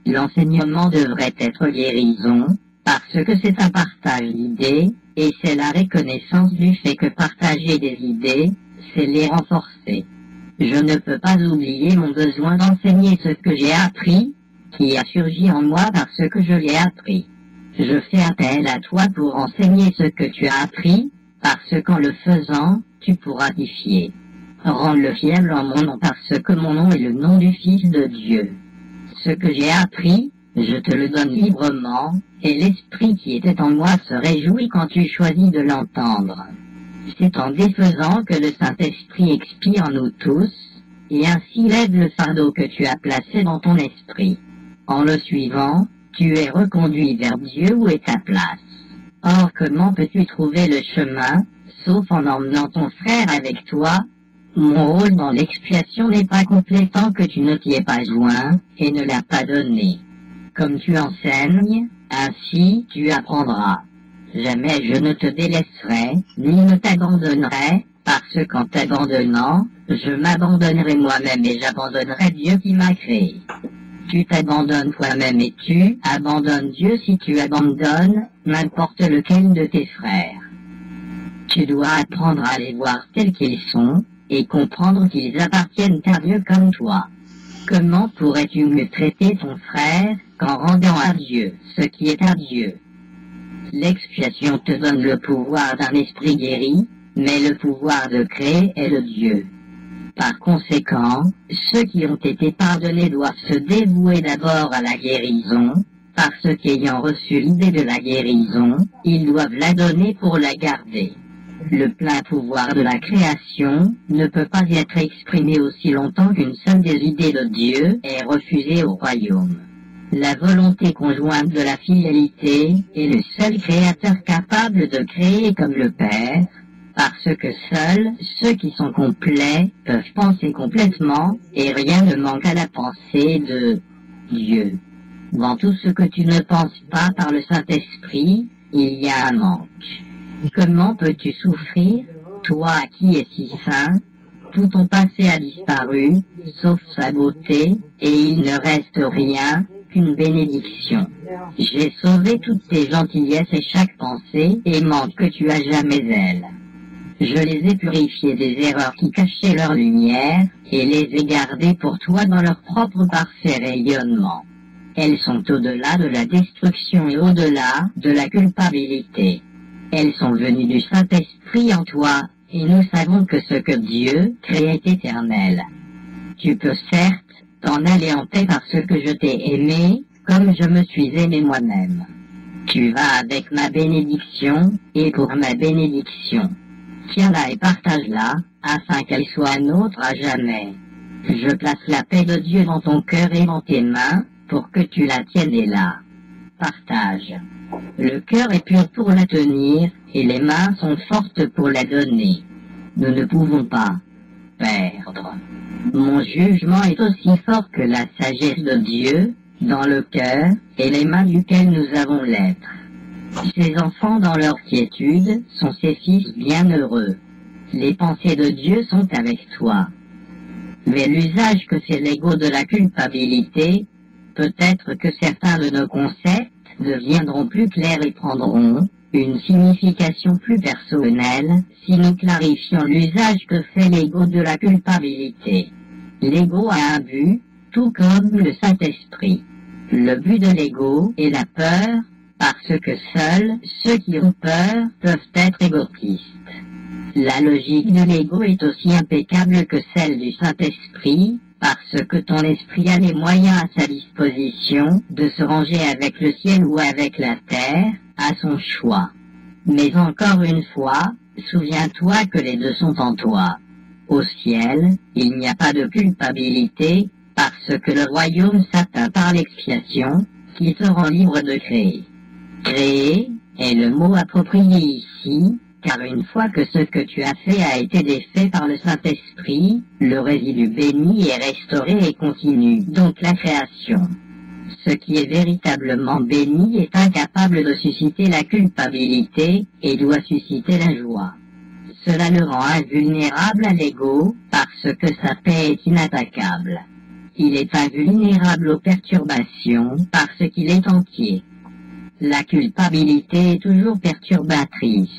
L'enseignement devrait être guérison, parce que c'est un partage d'idées, et c'est la reconnaissance du fait que partager des idées, c'est les renforcer. Je ne peux pas oublier mon besoin d'enseigner ce que j'ai appris, qui a surgi en moi parce que je l'ai appris. Je fais appel à toi pour enseigner ce que tu as appris, parce qu'en le faisant, tu pourras t'y fier. Rends-le fiable en mon nom parce que mon nom est le nom du Fils de Dieu. Ce que j'ai appris, je te le donne librement, et l'esprit qui était en moi se réjouit quand tu choisis de l'entendre. C'est en défaisant que le Saint-Esprit expie en nous tous, et ainsi lève le fardeau que tu as placé dans ton esprit. En le suivant, tu es reconduit vers Dieu où est ta place. Or comment peux-tu trouver le chemin, sauf en emmenant ton frère avec toi? Mon rôle dans l'expiation n'est pas complet tant que tu ne t'y es pas joint, et ne l'as pas donné. Comme tu enseignes, ainsi tu apprendras. Jamais je ne te délaisserai, ni ne t'abandonnerai, parce qu'en t'abandonnant, je m'abandonnerai moi-même et j'abandonnerai Dieu qui m'a créé. Tu t'abandonnes toi-même et tu abandonnes Dieu si tu abandonnes n'importe lequel de tes frères. Tu dois apprendre à les voir tels qu'ils sont, et comprendre qu'ils appartiennent à Dieu comme toi. Comment pourrais-tu mieux traiter ton frère qu'en rendant à Dieu ce qui est à Dieu? L'expiation te donne le pouvoir d'un esprit guéri, mais le pouvoir de créer est de Dieu. Par conséquent, ceux qui ont été pardonnés doivent se dévouer d'abord à la guérison, parce qu'ayant reçu l'idée de la guérison, ils doivent la donner pour la garder. Le plein pouvoir de la création ne peut pas être exprimé aussi longtemps qu'une seule des idées de Dieu est refusée au royaume. La volonté conjointe de la fidélité est le seul créateur capable de créer comme le Père, parce que seuls ceux qui sont complets peuvent penser complètement et rien ne manque à la pensée de Dieu. Dans tout ce que tu ne penses pas par le Saint-Esprit, il y a un manque. Comment peux-tu souffrir, toi qui es si saint? Tout ton passé a disparu, sauf sa beauté, et il ne reste rien qu'une bénédiction. J'ai sauvé toutes tes gentillesses et chaque pensée aimante que tu as jamais elle. Je les ai purifiées des erreurs qui cachaient leur lumière, et les ai gardées pour toi dans leur propre parfait rayonnement. Elles sont au-delà de la destruction et au-delà de la culpabilité. Elles sont venues du Saint-Esprit en toi, et nous savons que ce que Dieu crée est éternel. Tu peux certes t'en aller en paix parce que je t'ai aimé, comme je me suis aimé moi-même. Tu vas avec ma bénédiction, et pour ma bénédiction. Tiens-la et partage-la, afin qu'elle soit nôtre à jamais. Je place la paix de Dieu dans ton cœur et dans tes mains, pour que tu la tiennes et là. Partage. Le cœur est pur pour la tenir, et les mains sont fortes pour la donner. Nous ne pouvons pas perdre. Mon jugement est aussi fort que la sagesse de Dieu, dans le cœur, et les mains duquel nous avons l'être. Ces enfants dans leur quiétude sont ses fils bienheureux. Les pensées de Dieu sont avec toi. Mais l'usage que fait l'ego de la culpabilité, peut-être que certains de nos concepts deviendront plus clairs et prendront une signification plus personnelle si nous clarifions l'usage que fait l'ego de la culpabilité. L'ego a un but, tout comme le Saint-Esprit. Le but de l'ego est la peur, parce que seuls ceux qui ont peur peuvent être égotistes. La logique de l'ego est aussi impeccable que celle du Saint-Esprit, parce que ton esprit a les moyens à sa disposition de se ranger avec le ciel ou avec la terre, à son choix. Mais encore une fois, souviens-toi que les deux sont en toi. Au ciel, il n'y a pas de culpabilité, parce que le royaume s'atteint par l'expiation, qui te rend libre de créer. Créer est le mot approprié ici, car une fois que ce que tu as fait a été défait par le Saint-Esprit, le résidu béni est restauré et continue, donc la création. Ce qui est véritablement béni est incapable de susciter la culpabilité et doit susciter la joie. Cela le rend invulnérable à l'ego parce que sa paix est inattaquable. Il est invulnérable aux perturbations parce qu'il est entier. La culpabilité est toujours perturbatrice.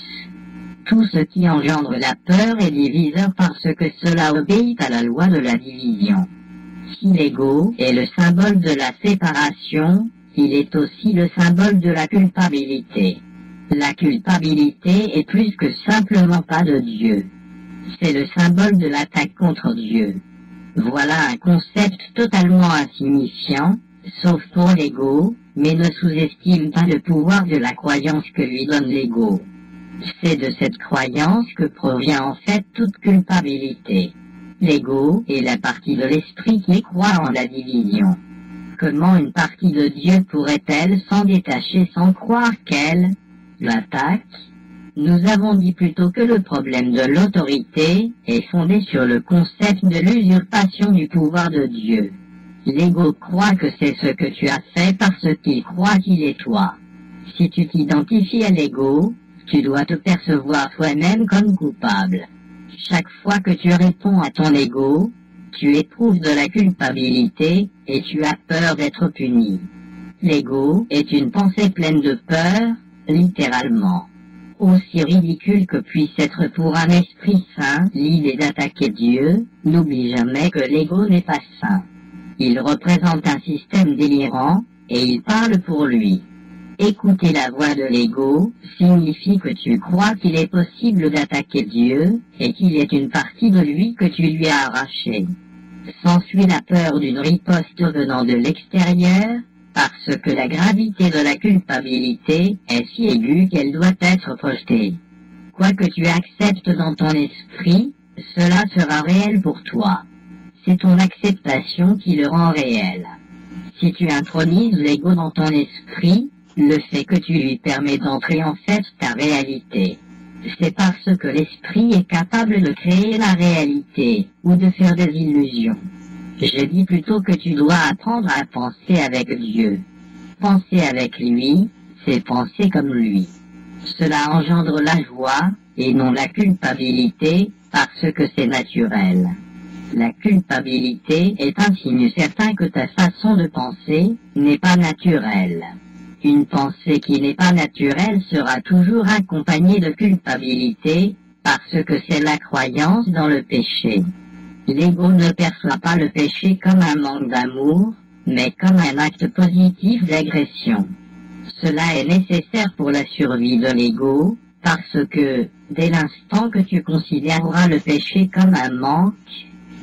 Tout ce qui engendre la peur est diviseur parce que cela obéit à la loi de la division. Si l'ego est le symbole de la séparation, il est aussi le symbole de la culpabilité. La culpabilité est plus que simplement pas de Dieu. C'est le symbole de l'attaque contre Dieu. Voilà un concept totalement insignifiant, sauf pour l'ego, mais ne sous-estime pas le pouvoir de la croyance que lui donne l'ego. C'est de cette croyance que provient en fait toute culpabilité. L'ego est la partie de l'esprit qui croit en la division. Comment une partie de Dieu pourrait-elle s'en détacher sans croire qu'elle l'attaque? Nous avons dit plutôt que le problème de l'autorité est fondé sur le concept de l'usurpation du pouvoir de Dieu. L'ego croit que c'est ce que tu as fait parce qu'il croit qu'il est toi. Si tu t'identifies à l'ego, tu dois te percevoir toi-même comme coupable. Chaque fois que tu réponds à ton ego, tu éprouves de la culpabilité et tu as peur d'être puni. L'ego est une pensée pleine de peur, littéralement. Aussi ridicule que puisse être pour un esprit saint l'idée d'attaquer Dieu, n'oublie jamais que l'ego n'est pas saint. Il représente un système délirant, et il parle pour lui. Écouter la voix de l'ego signifie que tu crois qu'il est possible d'attaquer Dieu, et qu'il est une partie de lui que tu lui as arrachée. S'ensuit la peur d'une riposte venant de l'extérieur, parce que la gravité de la culpabilité est si aiguë qu'elle doit être projetée. Quoi que tu acceptes dans ton esprit, cela sera réel pour toi. C'est ton acceptation qui le rend réel. Si tu intronises l'ego dans ton esprit, le fait que tu lui permets d'entrer en fait ta réalité. C'est parce que l'esprit est capable de créer la réalité, ou de faire des illusions. J'ai dit plutôt que tu dois apprendre à penser avec Dieu. Penser avec lui, c'est penser comme lui. Cela engendre la joie, et non la culpabilité, parce que c'est naturel. La culpabilité est un signe certain que ta façon de penser n'est pas naturelle. Une pensée qui n'est pas naturelle sera toujours accompagnée de culpabilité, parce que c'est la croyance dans le péché. L'ego ne perçoit pas le péché comme un manque d'amour, mais comme un acte positif d'agression. Cela est nécessaire pour la survie de l'ego, parce que, dès l'instant que tu considéreras le péché comme un manque,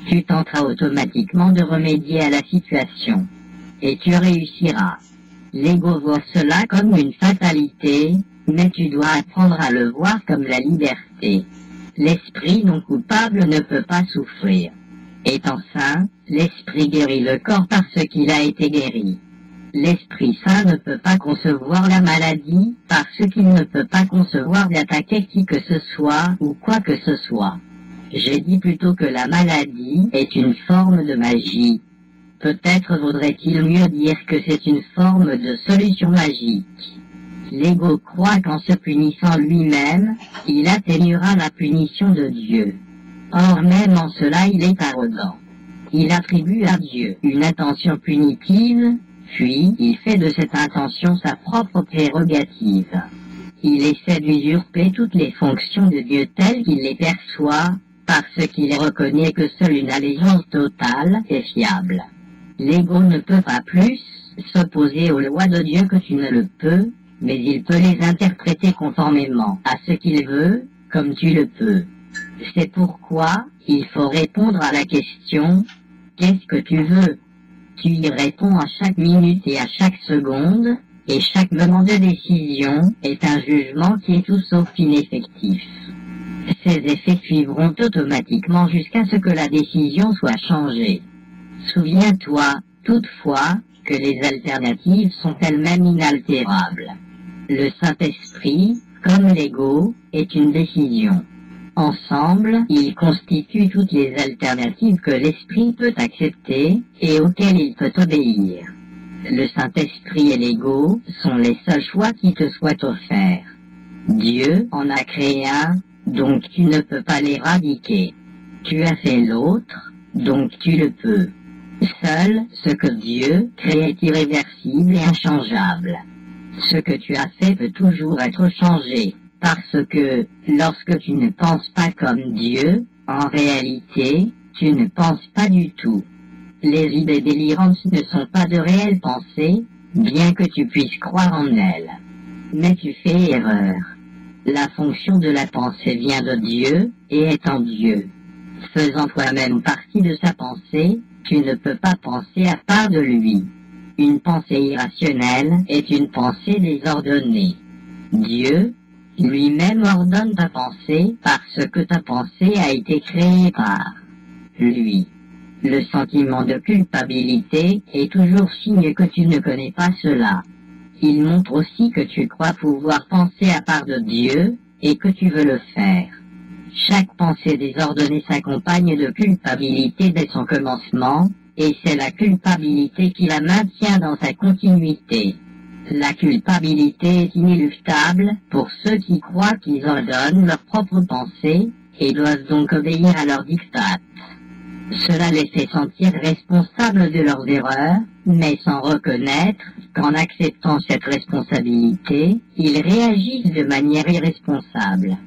tu tenteras automatiquement de remédier à la situation. Et tu réussiras. L'ego voit cela comme une fatalité, mais tu dois apprendre à le voir comme la liberté. L'esprit non coupable ne peut pas souffrir. Étant saint, l'esprit guérit le corps parce qu'il a été guéri. L'esprit saint ne peut pas concevoir la maladie parce qu'il ne peut pas concevoir d'attaquer qui que ce soit ou quoi que ce soit. J'ai dit plutôt que la maladie est une forme de magie. Peut-être vaudrait-il mieux dire que c'est une forme de solution magique. L'ego croit qu'en se punissant lui-même, il atténuera la punition de Dieu. Or même en cela il est arrogant. Il attribue à Dieu une intention punitive, puis il fait de cette intention sa propre prérogative. Il essaie d'usurper toutes les fonctions de Dieu telles qu'il les perçoit, parce qu'il reconnaît que seule une allégeance totale est fiable. L'ego ne peut pas plus s'opposer aux lois de Dieu que tu ne le peux, mais il peut les interpréter conformément à ce qu'il veut, comme tu le peux. C'est pourquoi il faut répondre à la question « Qu'est-ce que tu veux ?» Tu y réponds à chaque minute et à chaque seconde, et chaque moment de décision est un jugement qui est tout sauf ineffectif. Ces effets suivront automatiquement jusqu'à ce que la décision soit changée. Souviens-toi, toutefois, que les alternatives sont elles-mêmes inaltérables. Le Saint-Esprit, comme l'ego, est une décision. Ensemble, ils constituent toutes les alternatives que l'esprit peut accepter et auxquelles il peut obéir. Le Saint-Esprit et l'ego sont les seuls choix qui te soient offerts. Dieu en a créé un, donc tu ne peux pas l'éradiquer. Tu as fait l'autre, donc tu le peux. Seul ce que Dieu crée est irréversible et inchangeable. Ce que tu as fait peut toujours être changé, parce que, lorsque tu ne penses pas comme Dieu, en réalité, tu ne penses pas du tout. Les idées délirantes ne sont pas de réelles pensées, bien que tu puisses croire en elles. Mais tu fais erreur. La fonction de la pensée vient de Dieu et est en Dieu. Faisant toi-même partie de sa pensée, tu ne peux pas penser à part de lui. Une pensée irrationnelle est une pensée désordonnée. Dieu, lui-même ordonne ta pensée parce que ta pensée a été créée par lui. Le sentiment de culpabilité est toujours signe que tu ne connais pas cela. Il montre aussi que tu crois pouvoir penser à part de Dieu et que tu veux le faire. Chaque pensée désordonnée s'accompagne de culpabilité dès son commencement, et c'est la culpabilité qui la maintient dans sa continuité. La culpabilité est inéluctable pour ceux qui croient qu'ils ordonnent leurs propres pensées et doivent donc obéir à leurs dictats. Cela les fait sentir responsables de leurs erreurs, mais sans reconnaître qu'en acceptant cette responsabilité, ils réagissent de manière irresponsable.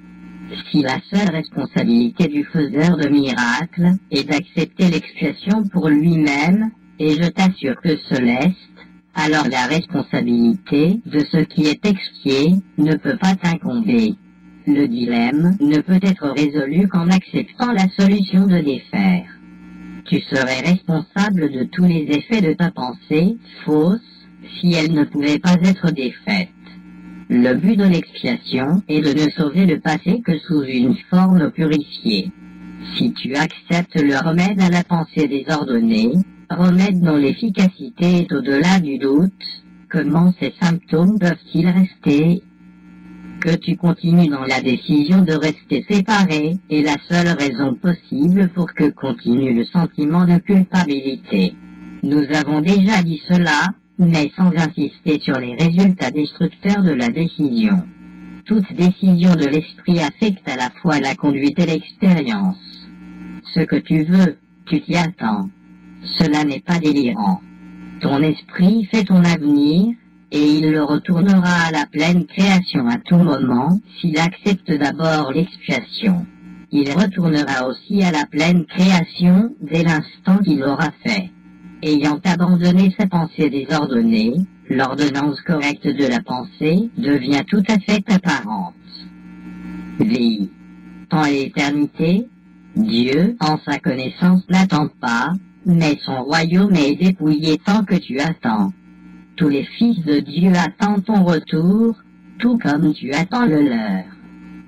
Si la seule responsabilité du faiseur de miracles est d'accepter l'expiation pour lui-même, et je t'assure que ce l'est, alors la responsabilité de ce qui est expié ne peut pas t'incomber. Le dilemme ne peut être résolu qu'en acceptant la solution de défaire. Tu serais responsable de tous les effets de ta pensée fausse si elle ne pouvait pas être défaite. Le but de l'expiation est de ne sauver le passé que sous une forme purifiée. Si tu acceptes le remède à la pensée désordonnée, remède dont l'efficacité est au-delà du doute, comment ces symptômes peuvent-ils rester? Que tu continues dans la décision de rester séparé est la seule raison possible pour que continue le sentiment de culpabilité. Nous avons déjà dit cela, mais sans insister sur les résultats destructeurs de la décision. Toute décision de l'esprit affecte à la fois la conduite et l'expérience. Ce que tu veux, Tu t'y attends. Cela n'est pas délirant. Ton esprit fait ton avenir, et il le retournera à la pleine création à tout moment, s'il accepte d'abord l'expiation. Il retournera aussi à la pleine création dès l'instant qu'il l'aura fait. Ayant abandonné sa pensée désordonnée, l'ordonnance correcte de la pensée devient tout à fait apparente. Vie. Temps et éternité, Dieu, en sa connaissance, n'attend pas, mais son royaume est dépouillé tant que tu attends. Tous les fils de Dieu attendent ton retour, tout comme tu attends le leur.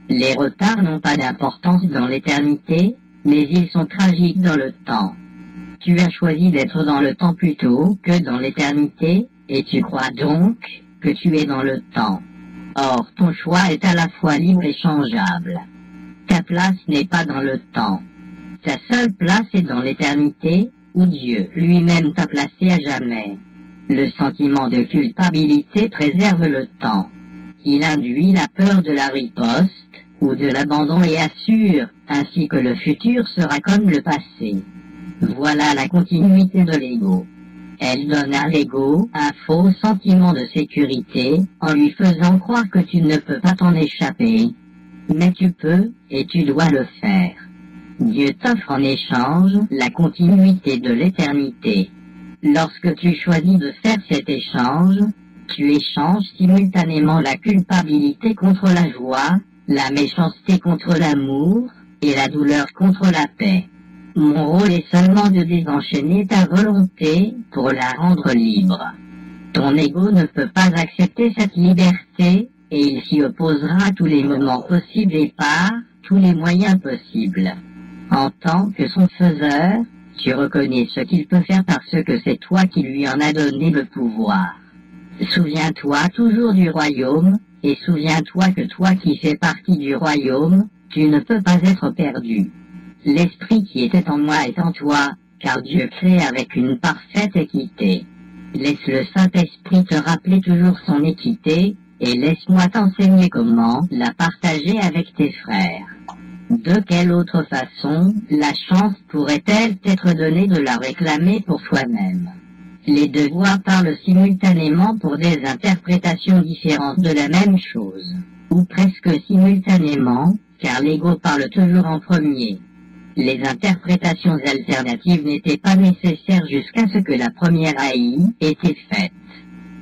Les retards n'ont pas d'importance dans l'éternité, mais ils sont tragiques dans le temps. Tu as choisi d'être dans le temps plutôt que dans l'éternité, et tu crois donc que tu es dans le temps. Or, ton choix est à la fois libre et changeable. Ta place n'est pas dans le temps. Ta seule place est dans l'éternité, où Dieu lui-même t'a placé à jamais. Le sentiment de culpabilité préserve le temps. Il induit la peur de la riposte, ou de l'abandon et assure, ainsi que le futur sera comme le passé. Voilà la continuité de l'ego. Elle donne à l'ego un faux sentiment de sécurité en lui faisant croire que tu ne peux pas t'en échapper. Mais tu peux, et tu dois le faire. Dieu t'offre en échange la continuité de l'éternité. Lorsque tu choisis de faire cet échange, tu échanges simultanément la culpabilité contre la joie, la méchanceté contre l'amour, et la douleur contre la paix. Mon rôle est seulement de désenchaîner ta volonté pour la rendre libre. Ton ego ne peut pas accepter cette liberté, et il s'y opposera à tous les moments possibles et par tous les moyens possibles. En tant que son faiseur, tu reconnais ce qu'il peut faire parce que c'est toi qui lui en as donné le pouvoir. Souviens-toi toujours du royaume, et souviens-toi que toi qui fais partie du royaume, tu ne peux pas être perdu. L'esprit qui était en moi est en toi, car Dieu crée avec une parfaite équité. Laisse le Saint-Esprit te rappeler toujours son équité, et laisse-moi t'enseigner comment la partager avec tes frères. De quelle autre façon la chance pourrait-elle t'être donnée de la réclamer pour toi-même? Les deux voix parlent simultanément pour des interprétations différentes de la même chose, ou presque simultanément, car l'ego parle toujours en premier. Les interprétations alternatives n'étaient pas nécessaires jusqu'à ce que la première ait été faite.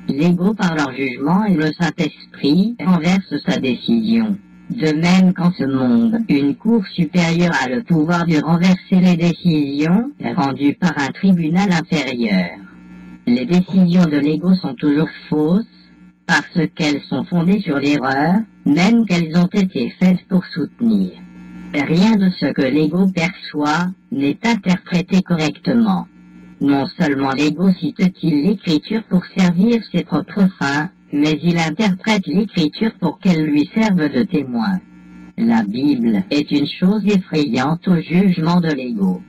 L'ego parle en jugement et le Saint-Esprit renverse sa décision. De même qu'en ce monde, une cour supérieure a le pouvoir de renverser les décisions rendues par un tribunal inférieur. Les décisions de l'ego sont toujours fausses, parce qu'elles sont fondées sur l'erreur, même qu'elles ont été faites pour soutenir. Rien de ce que l'ego perçoit n'est interprété correctement. Non seulement l'ego cite-t-il l'écriture pour servir ses propres fins, mais il interprète l'écriture pour qu'elle lui serve de témoin. La Bible est une chose effrayante au jugement de l'ego.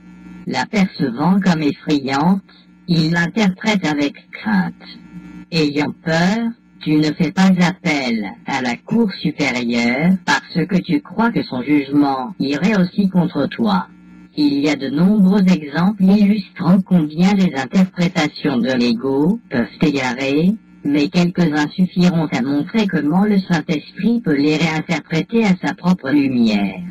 La percevant comme effrayante, il l'interprète avec crainte. Ayant peur, tu ne fais pas appel à la cour supérieure parce que tu crois que son jugement irait aussi contre toi. Il y a de nombreux exemples illustrant combien les interprétations de l'ego peuvent égarer, mais quelques-uns suffiront à montrer comment le Saint-Esprit peut les réinterpréter à sa propre lumière.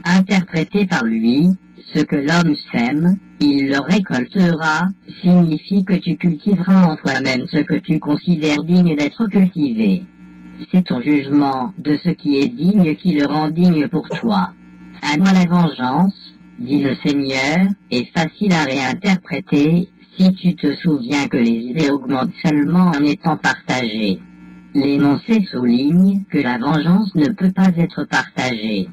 Interprété par lui, ce que l'homme sème, il le récoltera, signifie que tu cultiveras en toi-même ce que tu considères digne d'être cultivé. C'est ton jugement de ce qui est digne qui le rend digne pour toi. À moi la vengeance, dit le Seigneur, est facile à réinterpréter si tu te souviens que les idées augmentent seulement en étant partagées. L'énoncé souligne que la vengeance ne peut pas être partagée.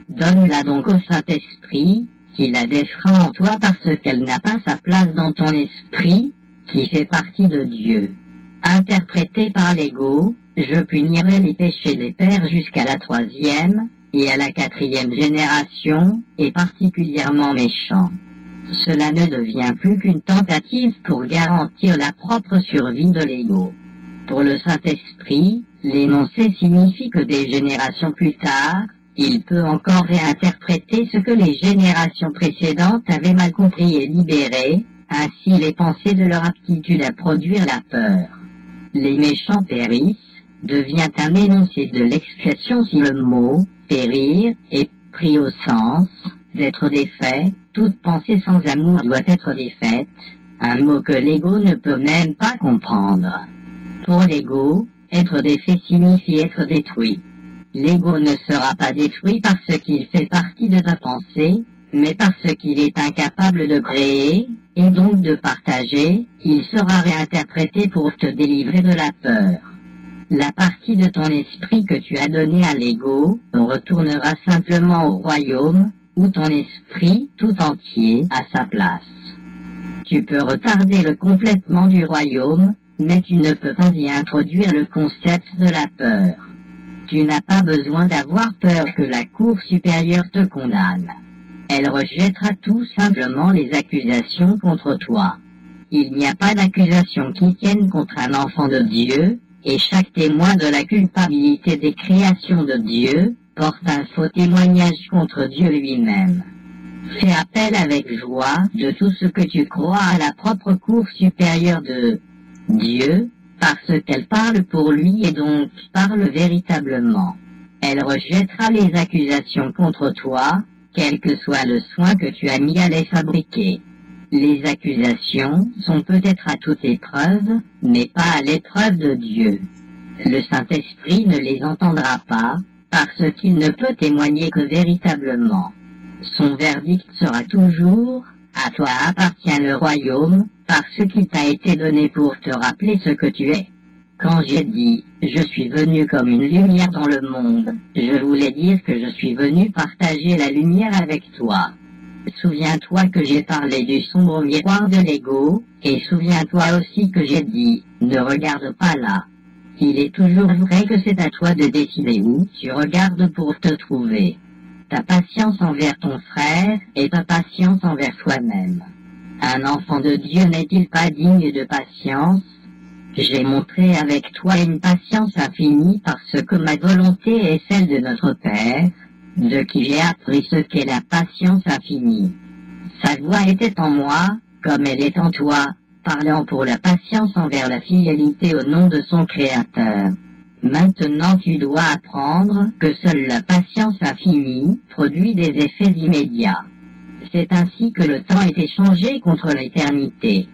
Donne-la donc au Saint-Esprit, qui la défera en toi parce qu'elle n'a pas sa place dans ton esprit, qui fait partie de Dieu. Interprété par l'ego, je punirai les péchés des pères jusqu'à la 3e, et à la 4e génération, est particulièrement méchant. Cela ne devient plus qu'une tentative pour garantir la propre survie de l'ego. Pour le Saint-Esprit, l'énoncé signifie que des générations plus tard, Il peut encore réinterpréter ce que les générations précédentes avaient mal compris et libéré, ainsi les pensées de leur aptitude à produire la peur. Les méchants périssent devient un énoncé de l'expression si le mot périr est pris au sens d'être défait. Toute pensée sans amour doit être défaite, un mot que l'ego ne peut même pas comprendre. Pour l'ego, être défait signifie être détruit. L'ego ne sera pas détruit parce qu'il fait partie de ta pensée, mais parce qu'il est incapable de créer, et donc de partager. Il sera réinterprété pour te délivrer de la peur. La partie de ton esprit que tu as donnée à l'ego retournera simplement au royaume, où ton esprit tout entier a sa place. Tu peux retarder le complètement du royaume, mais tu ne peux pas y introduire le concept de la peur. Tu n'as pas besoin d'avoir peur que la Cour supérieure te condamne. Elle rejettera tout simplement les accusations contre toi. Il n'y a pas d'accusation qui tienne contre un enfant de Dieu, et chaque témoin de la culpabilité des créations de Dieu porte un faux témoignage contre Dieu lui-même. Fais appel avec joie de tout ce que tu crois à la propre Cour supérieure de Dieu, parce qu'elle parle pour lui et donc parle véritablement. Elle rejettera les accusations contre toi, quel que soit le soin que tu as mis à les fabriquer. Les accusations sont peut-être à toute épreuve, mais pas à l'épreuve de Dieu. Le Saint-Esprit ne les entendra pas, parce qu'il ne peut témoigner que véritablement. Son verdict sera toujours « À toi appartient le royaume, parce qu'il t'a été donné pour te rappeler ce que tu es. » Quand j'ai dit « Je suis venu comme une lumière dans le monde », je voulais dire que je suis venu partager la lumière avec toi. Souviens-toi que j'ai parlé du sombre miroir de l'ego, et souviens-toi aussi que j'ai dit « Ne regarde pas là ». Il est toujours vrai que c'est à toi de décider où tu regardes pour te trouver. Ta patience envers ton frère et ta patience envers toi-même. Un enfant de Dieu n'est-il pas digne de patience? J'ai montré avec toi une patience infinie parce que ma volonté est celle de notre Père, de qui j'ai appris ce qu'est la patience infinie. Sa voix était en moi, comme elle est en toi, parlant pour la patience envers la fidélité au nom de son Créateur. Maintenant tu dois apprendre que seule la patience infinie produit des effets immédiats. C'est ainsi que le temps est échangé contre l'éternité.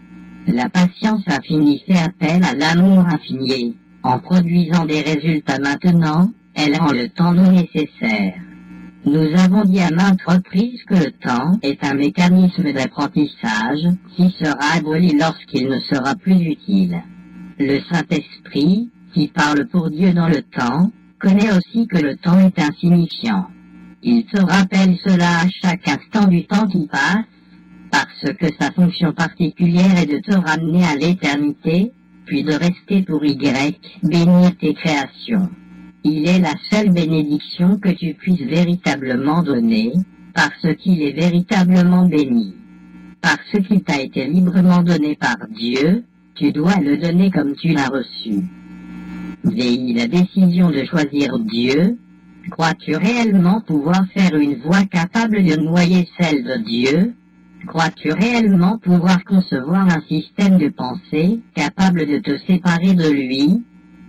La patience infinie fait appel à l'amour infini. En produisant des résultats maintenant, elle rend le temps non nécessaire. Nous avons dit à maintes reprises que le temps est un mécanisme d'apprentissage qui sera aboli lorsqu'il ne sera plus utile. Le Saint-Esprit, qui parle pour Dieu dans le temps, connaît aussi que le temps est insignifiant. Il te rappelle cela à chaque instant du temps qui passe, parce que sa fonction particulière est de te ramener à l'éternité, puis de rester pour bénir tes créations. Il est la seule bénédiction que tu puisses véritablement donner, parce qu'il est véritablement béni. Parce qu'il t'a été librement donné par Dieu, tu dois le donner comme tu l'as reçu. Veille la décision de choisir Dieu. Crois-tu réellement pouvoir faire une voie capable de noyer celle de Dieu? Crois-tu réellement pouvoir concevoir un système de pensée capable de te séparer de lui?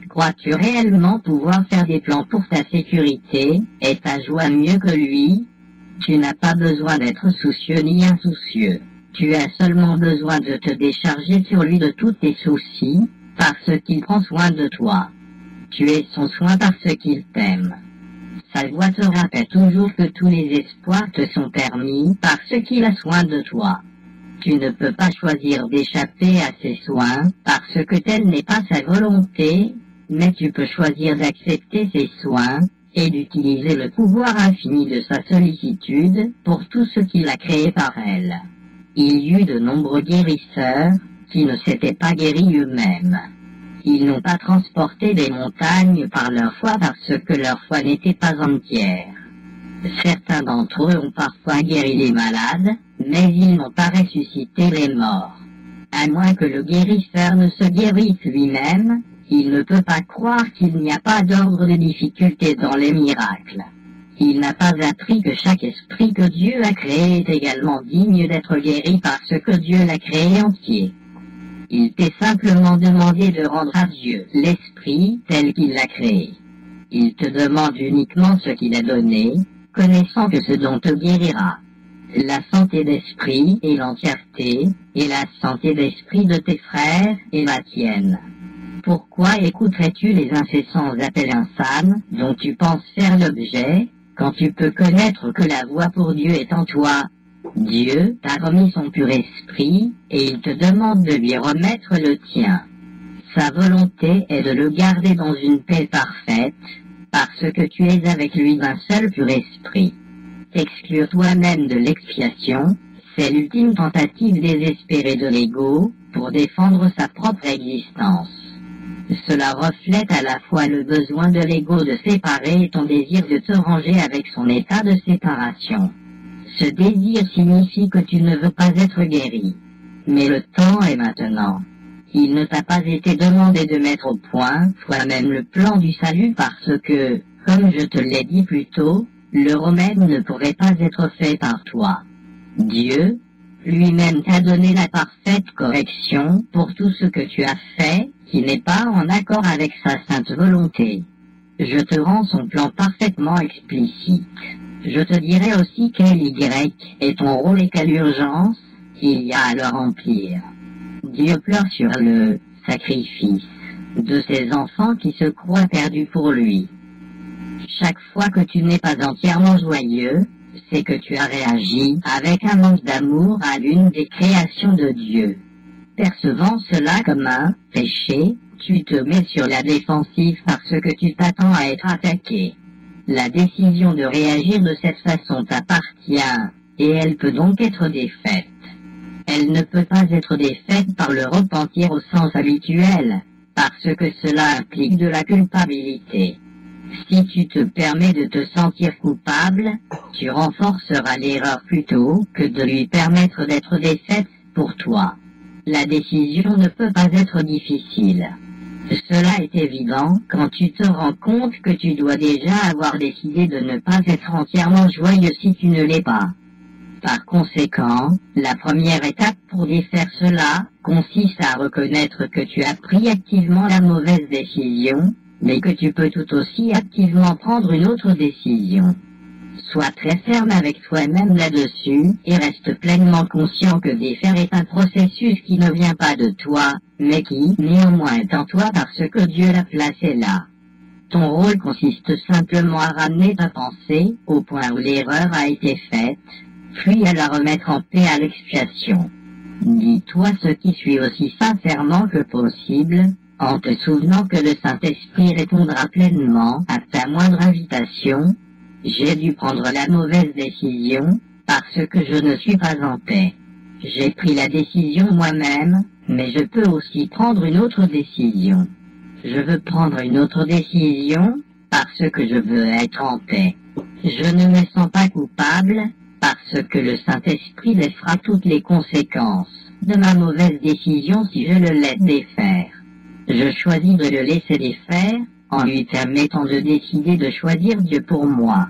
Crois-tu réellement pouvoir faire des plans pour ta sécurité et ta joie mieux que lui? Tu n'as pas besoin d'être soucieux ni insoucieux. Tu as seulement besoin de te décharger sur lui de tous tes soucis, parce qu'il prend soin de toi. Tu es son soin parce qu'il t'aime. Sa voix te rappelle toujours que tous les espoirs te sont permis parce qu'il a soin de toi. Tu ne peux pas choisir d'échapper à ses soins parce que telle n'est pas sa volonté, mais tu peux choisir d'accepter ses soins et d'utiliser le pouvoir infini de sa sollicitude pour tout ce qu'il a créé par elle. Il y eut de nombreux guérisseurs qui ne s'étaient pas guéris eux-mêmes. Ils n'ont pas transporté des montagnes par leur foi parce que leur foi n'était pas entière. Certains d'entre eux ont parfois guéri les malades, mais ils n'ont pas ressuscité les morts. À moins que le guérisseur ne se guérisse lui-même, il ne peut pas croire qu'il n'y a pas d'ordre de difficulté dans les miracles. Il n'a pas appris que chaque esprit que Dieu a créé est également digne d'être guéri parce que Dieu l'a créé entier. Il t'est simplement demandé de rendre à Dieu l'esprit tel qu'il l'a créé. Il te demande uniquement ce qu'il a donné, connaissant que ce dont te guérira. La santé d'esprit et l'entièreté, et la santé d'esprit de tes frères et la tienne. Pourquoi écouterais-tu les incessants appels insanes dont tu penses faire l'objet, quand tu peux connaître que la voie pour Dieu est en toi? Dieu t'a remis son pur esprit, et il te demande de lui remettre le tien. Sa volonté est de le garder dans une paix parfaite, parce que tu es avec lui d'un seul pur esprit. T'exclure toi-même de l'expiation, c'est l'ultime tentative désespérée de l'ego, pour défendre sa propre existence. Cela reflète à la fois le besoin de l'ego de séparer et ton désir de te ranger avec son état de séparation. Ce désir signifie que tu ne veux pas être guéri. Mais le temps est maintenant. Il ne t'a pas été demandé de mettre au point toi-même le plan du salut parce que, comme je te l'ai dit plus tôt, le remède ne pourrait pas être fait par toi. Dieu, lui-même t'a donné la parfaite correction pour tout ce que tu as fait, qui n'est pas en accord avec sa sainte volonté. Je te rends son plan parfaitement explicite. Je te dirai aussi quel Y est ton rôle et quelle urgence il y a à le remplir. Dieu pleure sur le sacrifice de ses enfants qui se croient perdus pour lui. Chaque fois que tu n'es pas entièrement joyeux, c'est que tu as réagi avec un manque d'amour à l'une des créations de Dieu. Percevant cela comme un péché, tu te mets sur la défensive parce que tu t'attends à être attaqué. La décision de réagir de cette façon t'appartient, et elle peut donc être défaite. Elle ne peut pas être défaite par le repentir au sens habituel, parce que cela implique de la culpabilité. Si tu te permets de te sentir coupable, tu renforceras l'erreur plutôt que de lui permettre d'être défaite pour toi. La décision ne peut pas être difficile. Cela est évident quand tu te rends compte que tu dois déjà avoir décidé de ne pas être entièrement joyeux si tu ne l'es pas. Par conséquent, la première étape pour défaire cela consiste à reconnaître que tu as pris activement la mauvaise décision, mais que tu peux tout aussi activement prendre une autre décision. Sois très ferme avec toi-même là-dessus, et reste pleinement conscient que défaire est un processus qui ne vient pas de toi, mais qui, néanmoins, est en toi parce que Dieu l'a placé là. Ton rôle consiste simplement à ramener ta pensée au point où l'erreur a été faite, puis à la remettre en paix à l'expiation. Dis-toi ce qui suit aussi sincèrement que possible, en te souvenant que le Saint-Esprit répondra pleinement à ta moindre invitation. J'ai dû prendre la mauvaise décision, parce que je ne suis pas en paix. J'ai pris la décision moi-même, mais je peux aussi prendre une autre décision. Je veux prendre une autre décision, parce que je veux être en paix. Je ne me sens pas coupable, parce que le Saint-Esprit laissera toutes les conséquences de ma mauvaise décision si je le laisse défaire. Je choisis de le laisser défaire, en lui permettant de décider de choisir Dieu pour moi.